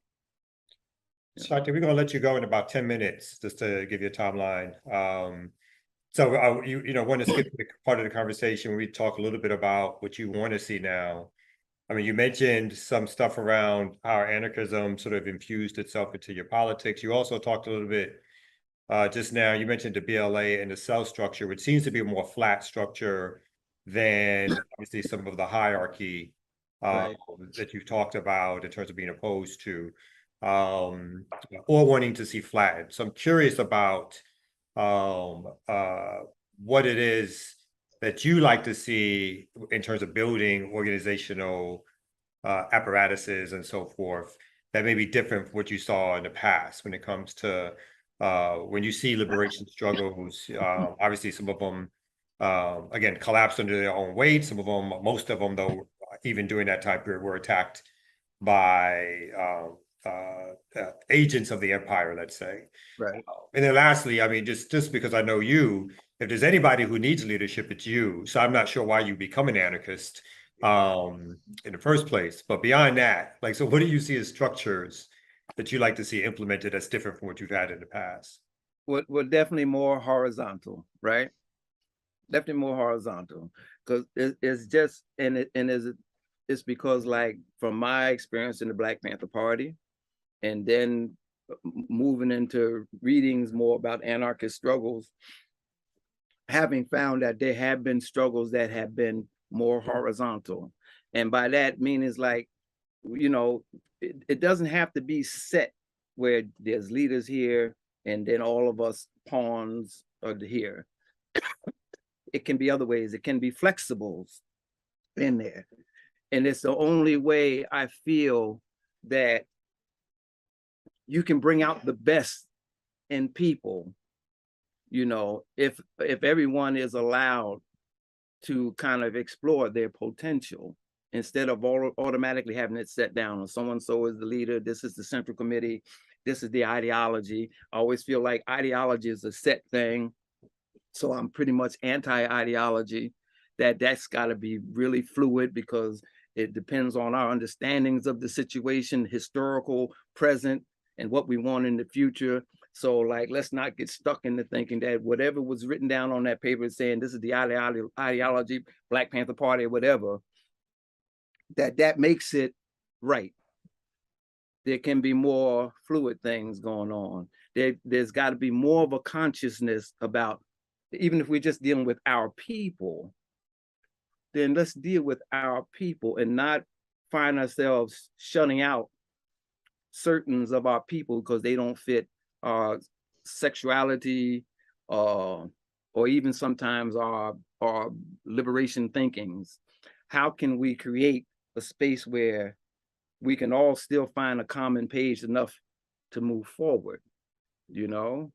Ashanti, we're gonna let you go in about 10 minutes just to give you a timeline. So you want to skip the part of the conversation where we talk a little bit about what you want to see now. I mean, you mentioned some stuff around how anarchism sort of infused itself into your politics. You also talked a little bit just now, you mentioned the BLA and the cell structure, which seems to be a more flat structure than obviously some of the hierarchy Right. that you've talked about in terms of being opposed to, or wanting to see flattened. So I'm curious about what it is that you like to see in terms of building organizational apparatuses and so forth that may be different from what you saw in the past when it comes to when you see liberation struggles. Obviously some of them again collapsed under their own weight. Some of them, most of them though, even during that time period, were attacked by agents of the empire, let's say. Right. And then lastly, I mean, just because I know you, if there's anybody who needs leadership, it's you. So I'm not sure why you become an anarchist in the first place. But beyond that, like, so what do you see as structures that you like to see implemented that's different from what you've had in the past? Well, definitely more horizontal, right? Definitely more horizontal, because it's just, it's because, like, from my experience in the Black Panther Party, and then moving into readings more about anarchist struggles, having found that there have been struggles that have been more horizontal. And by that meaning is like, it doesn't have to be set where there's leaders here and then all of us pawns are here. It can be other ways. It can be flexibles in there. And it's the only way I feel that you can bring out the best in people, if everyone is allowed to kind of explore their potential instead of automatically having it set down on so-and-so is the leader, this is the central committee, this is the ideology. I always feel like ideology is a set thing. So I'm pretty much anti-ideology, that's got to be really fluid because it depends on our understandings of the situation, historical, present, and what we want in the future. So like, let's not get stuck into thinking that whatever was written down on that paper saying this is the ideology, Black Panther Party or whatever, that makes it right. There can be more fluid things going on. There's got to be more of a consciousness about, even if we're just dealing with our people, then let's deal with our people and not find ourselves shutting out certain of our people because they don't fit our sexuality, or even sometimes our liberation thinkings. How can we create a space where we can all still find a common page enough to move forward, you know?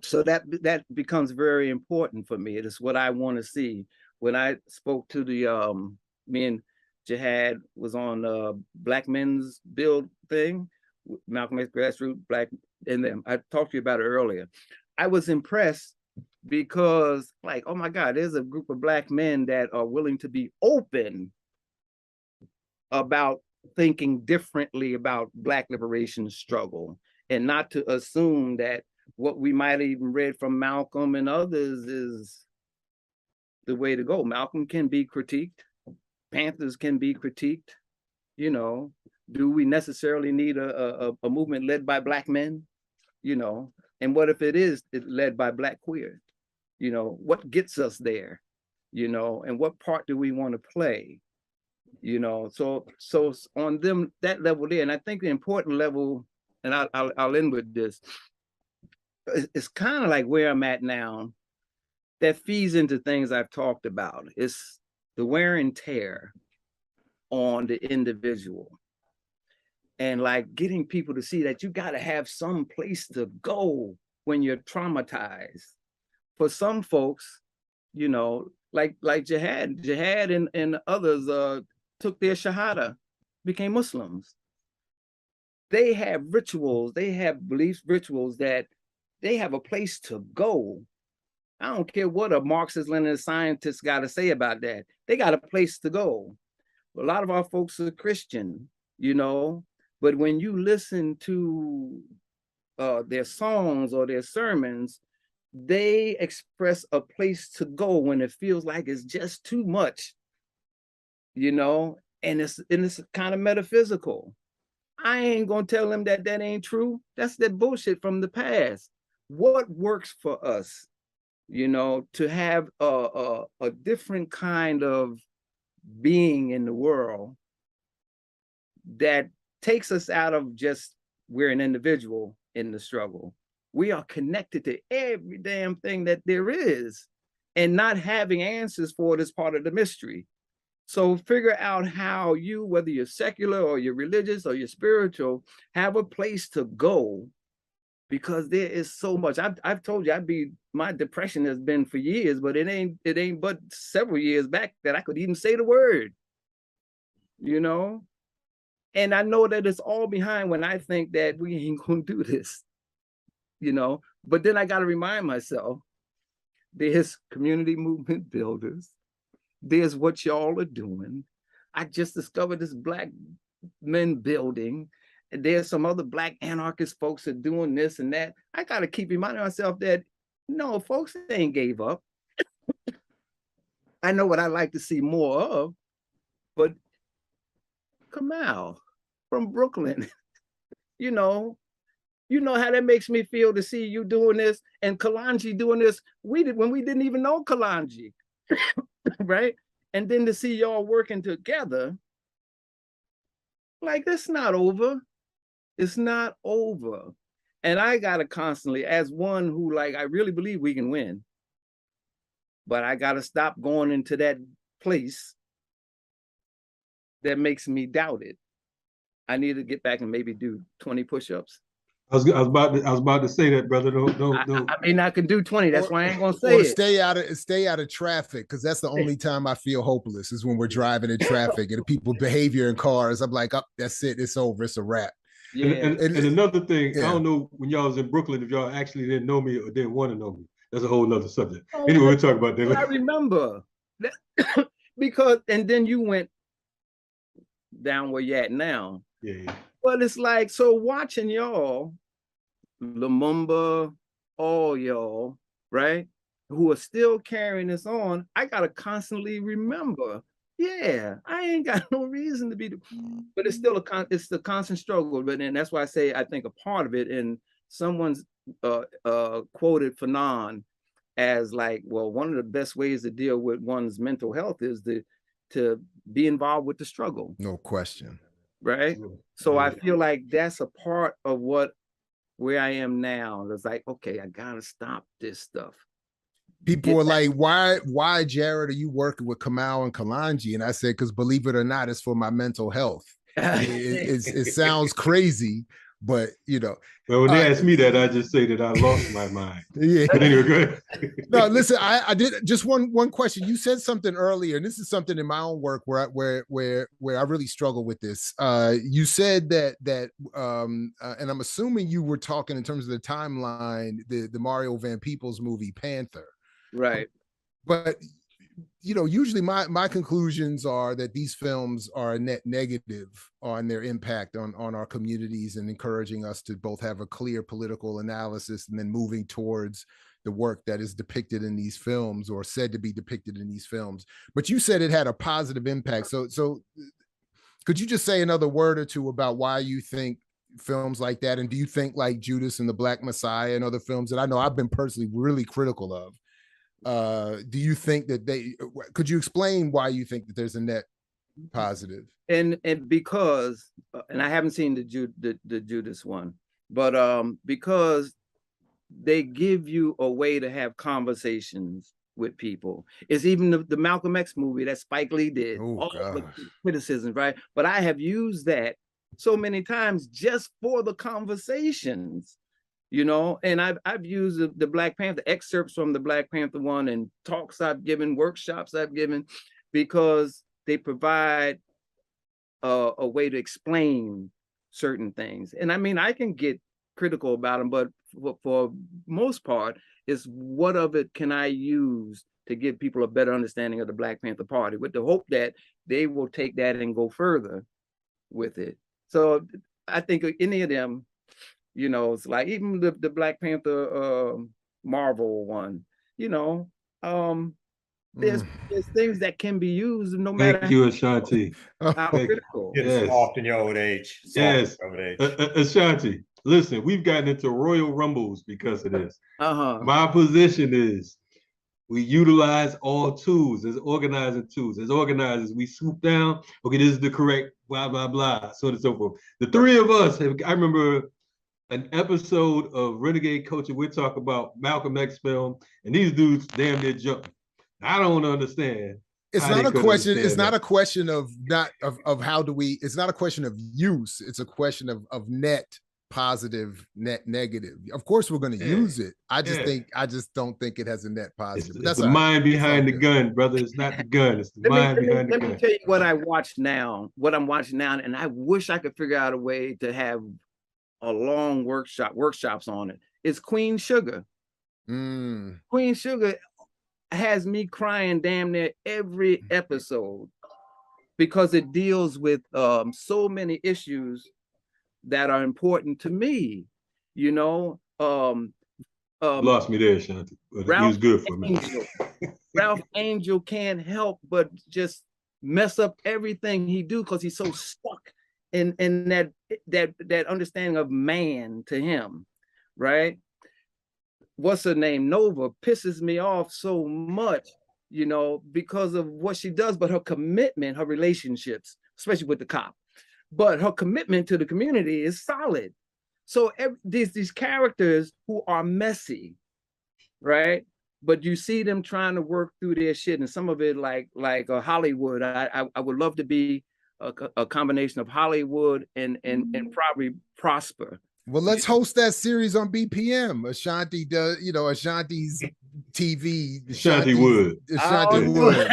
So that becomes very important for me. It is what I want to see. When I spoke to the, me and Jihad was on Black Men's Build thing, Malcolm X Grassroots Black, and then I talked to you about it earlier. I was impressed because like, oh my God, there's a group of Black men that are willing to be open about thinking differently about Black liberation struggle, and not to assume that what we might have even read from Malcolm and others is the way to go. Malcolm can be critiqued. Panthers can be critiqued. You know, do we necessarily need a movement led by Black men? You know, and what if it is led by Black queer? You know, what gets us there? You know, and what part do we want to play? You know, so on them, that level there, and I think the important level, and I'll end with this, it's kind of like where I'm at now, that feeds into things I've talked about. It's the wear and tear on the individual, and like getting people to see that you got to have some place to go when you're traumatized. For some folks, you know, like Jihad and others took their shahada, became Muslims. They have rituals, they have beliefs, rituals that they have a place to go. I don't care what a Marxist-Leninist scientist got to say about that. They got a place to go. A lot of our folks are Christian, you know, but when you listen to their songs or their sermons, they express a place to go when it feels like it's just too much, you know, and it's kind of metaphysical. I ain't gonna tell them that ain't true. That's that bullshit from the past. What works for us, you know, to have a different kind of being in the world that takes us out of just we're an individual in the struggle. We are connected to every damn thing that there is, and not having answers for it is part of the mystery. So figure out how you, whether you're secular or you're religious or you're spiritual, have a place to go, because there is so much. I've told you, my depression has been for years, but it ain't but several years back that I could even say the word, you know? And I know that it's all behind when I think that we ain't gonna do this, you know? But then I gotta remind myself, there's community movement builders. There's what y'all are doing. I just discovered this Black Men building. And there's some other Black anarchist folks are doing this and that. I got to keep reminding myself that, no, folks ain't gave up. I know what I like to see more of, but Kamau from Brooklyn, you know how that makes me feel to see you doing this and Kalonji doing this. When we didn't even know Kalonji. Right? And then to see y'all working together, like, it's not over. It's not over. And I gotta constantly, as one who, like, I really believe we can win, but I gotta stop going into that place that makes me doubt it. I need to get back and maybe do 20 push-ups I was about to say that, brother. Don't. I mean, I can do 20. That's why I ain't gonna say or it. stay out of traffic, because that's the only time I feel hopeless is when we're driving in traffic and people behavior in cars. I'm like, oh, that's it. It's over. It's a wrap. Yeah. And another thing, yeah. I don't know when y'all was in Brooklyn if y'all actually didn't know me or didn't want to know me. That's a whole nother subject. Anyway, we'll talk about that. I remember that because, and then you went down where you're at now. Yeah. But it's like, so watching y'all, Lumumba, all y'all, right, who are still carrying this on, I gotta constantly remember, yeah, I ain't got no reason to be, but it's still it's the constant struggle. But then that's why I say I think a part of it, and someone's quoted Fanon as like, well, one of the best ways to deal with one's mental health is to be involved with the struggle. No question. Right. So I feel like that's a part of where I am now. It's like, okay, I gotta stop this stuff. People are like, why, Jared, are you working with Kamau and Kalonji? And I said, because believe it or not, it's for my mental health. It sounds crazy, but you know. Well, when they ask me that, I just say that I lost my mind. Yeah. But anyway, go ahead. No, listen, I did just one question. You said something earlier, and this is something in my own work where I really struggle with this. You said that and I'm assuming you were talking in terms of the timeline, the Mario Van Peebles movie Panther. Right. But you know, usually my conclusions are that these films are a net negative on their impact on our communities and encouraging us to both have a clear political analysis and then moving towards the work that is depicted in these films or said to be depicted in these films. But you said it had a positive impact. So could you just say another word or two about why you think films like that? And do you think like Judas and the Black Messiah and other films that I know I've been personally really critical of, do you think that could you explain why you think that there's a net positive? And because, and I haven't seen the Judas one, but because they give you a way to have conversations with people. It's even the Malcolm X movie that Spike Lee did, all the criticisms, right? But I have used that so many times just for the conversations. You know, and I've used the Black Panther excerpts from the Black Panther one and talks I've given, workshops I've given, because they provide a way to explain certain things. And I mean, I can get critical about them, but for most part, is what of it can I use to give people a better understanding of the Black Panther Party, with the hope that they will take that and go further with it. So I think any of them, you know, it's like even the Black Panther Marvel one, you know, there's things that can be used no matter. Thank you, Ashanti. How critical. Yes. Soft in your old age. Yes. Ashanti, listen, we've gotten into Royal Rumbles because of this. My position is we utilize all tools as organizing tools. As organizers, we swoop down, okay, this is the correct blah, blah, blah, so on and so forth. The three of us, I remember an episode of Renegade Culture, we're talking about Malcolm X film, and these dudes damn near jumping. I don't understand. It's not a question. It's not a question of how do we. It's not a question of use. It's a question of net positive, net negative. Of course, we're going to use it. I just don't think it has a net positive. That's the mind behind the gun, brother. It's not the gun. It's the mind behind the gun. Let me tell you what I watch now. What I'm watching now, and I wish I could figure out a way to have a long workshops on it. It's Queen Sugar. Queen Sugar has me crying damn near every episode because it deals with so many issues that are important to me. You know, lost me there, Shanti. But he was good for me. Ralph Angel can't help but just mess up everything he do because he's so stuck in that understanding of man to him, right? What's her name? Nova pisses me off so much, you know, because of what she does, but her commitment, her relationships, especially with the cop, but her commitment to the community is solid. So these characters who are messy, right? But you see them trying to work through their shit, and some of it like Hollywood. I would love to be a combination of Hollywood and probably Prosper. Well, let's host that series on BPM. Ashanti does, Ashanti's TV. Ashanti Wood. Ashanti Wood.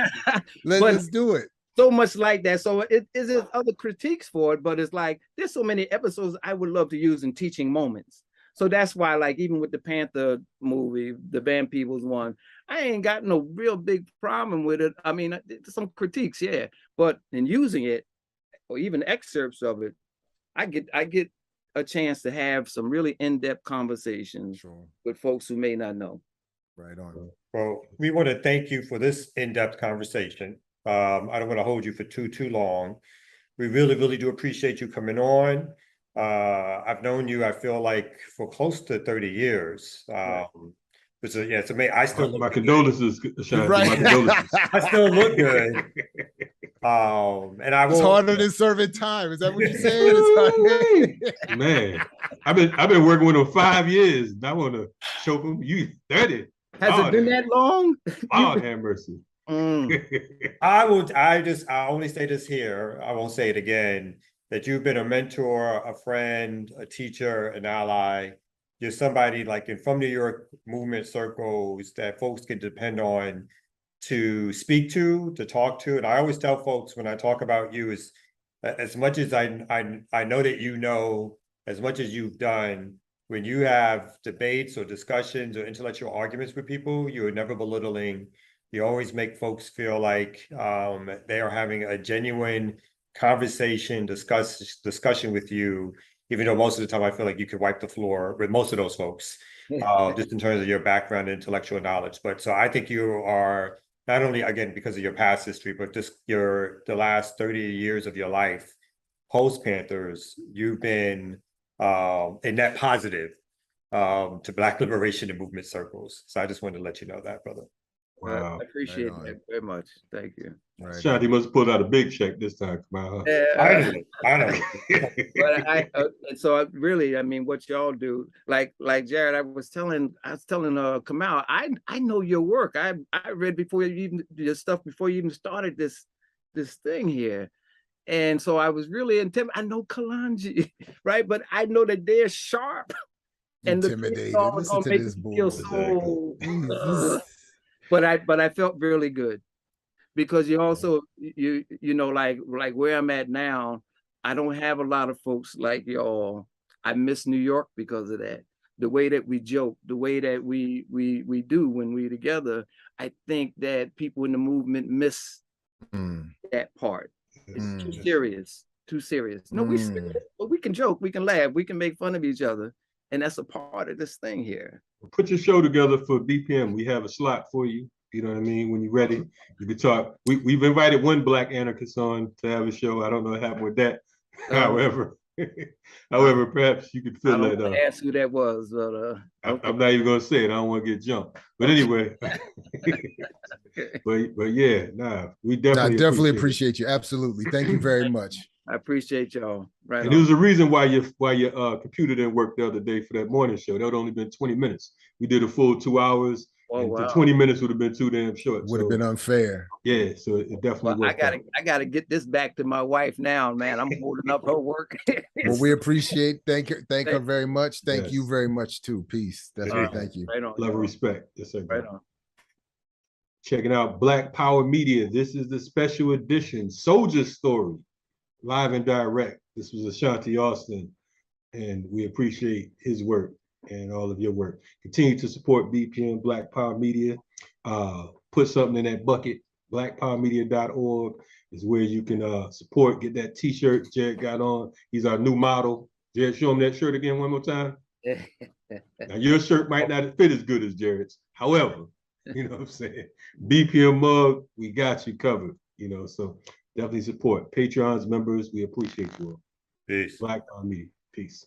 Let's do it. So much like that. So it is other critiques for it, but it's like there's so many episodes I would love to use in teaching moments. So that's why, like, even with the Panther movie, the Van Peebles one, I ain't got no real big problem with it. I mean, some critiques, yeah, but in using it, or even excerpts of it, I get a chance to have some really in-depth conversations with folks who may not know. Right on. Well, we want to thank you for this in-depth conversation. I don't want to hold you for too long. We really do appreciate you coming on. I've known you, I feel like, for close to 30 years. It's amazing. I still my condolences, Ashanti. Right. My condolences. I still look good. And I will. It's harder than serving time. Is that what you're saying? Man, I've been working with him 5 years. And I want to choke him. You 30. Has it been that long? Oh, have mercy. I only say this here. I won't say it again. That you've been a mentor, a friend, a teacher, an ally. You're somebody like from New York movement circles that folks can depend on to speak to talk to. And I always tell folks when I talk about you is as much as I know that you know, as much as you've done, when you have debates or discussions or intellectual arguments with people, you are never belittling. You always make folks feel like they are having a genuine conversation, discussion with you, even though most of the time I feel like you could wipe the floor with most of those folks, just in terms of your background and intellectual knowledge. But so I think you are not only, again, because of your past history, but just the last 30 years of your life, post Panthers, you've been a net positive to Black liberation and movement circles. So I just wanted to let you know that, brother. Wow. I appreciate that very much. Thank you. Ashanti must have pulled out a big check this time. Kamau. I know. But so I mean, what y'all do, like Jared, I was telling Kamau, I know your work. I read before you even your stuff before you even started this thing here. And so I was really intimidated. I know Kalonji, right? But I know that they're sharp. And intimidated. Listen to this bull. But I felt really good because you also you know like where I'm at now, I don't have a lot of folks like y'all. I miss New York because of that. The way that we joke, the way that we do when we're together, I think that people in the movement miss that part. It's too serious. No, we serious, but we can joke, we can laugh, we can make fun of each other. And that's a part of this thing here. Put your show together for BPM. We have a slot for you. You know what I mean? When you're ready, you can talk. We've invited one Black anarchist on to have a show. I don't know what happened with that. However, perhaps you could fill that up. Ask who that was, but I'm not even gonna say it. I don't want to get jumped. But anyway, but yeah, we definitely appreciate you. Absolutely. Thank you very much. I appreciate y'all. Right. And there was a reason why your computer didn't work the other day for that morning show. That would only been 20 minutes. We did a full 2 hours. The 20 minutes would have been too damn short. Would have been unfair. Yeah, so it definitely worked out. I gotta get this back to my wife now, man. I'm holding up her work. Well, we appreciate. Thank her very much. Thank you very much too. Peace. Definitely. Thank you. Right on. Love and respect. Yes, sir. Right on. Checking out Black Power Media. This is the special edition Soldier Story, live and direct. This was Ashanti Alston, and we appreciate his work and all of your work. Continue to support BPM, Black Power Media. Put something in that bucket. BlackPowerMedia.org is where you can support. Get that T-shirt Jared got on. He's our new model. Jared, show him that shirt again one more time. Now your shirt might not fit as good as Jared's. However, you know what I'm saying? BPM mug, we got you covered. You know, so definitely support. Patreon's members, we appreciate you all. Peace. Black Power Media. Peace.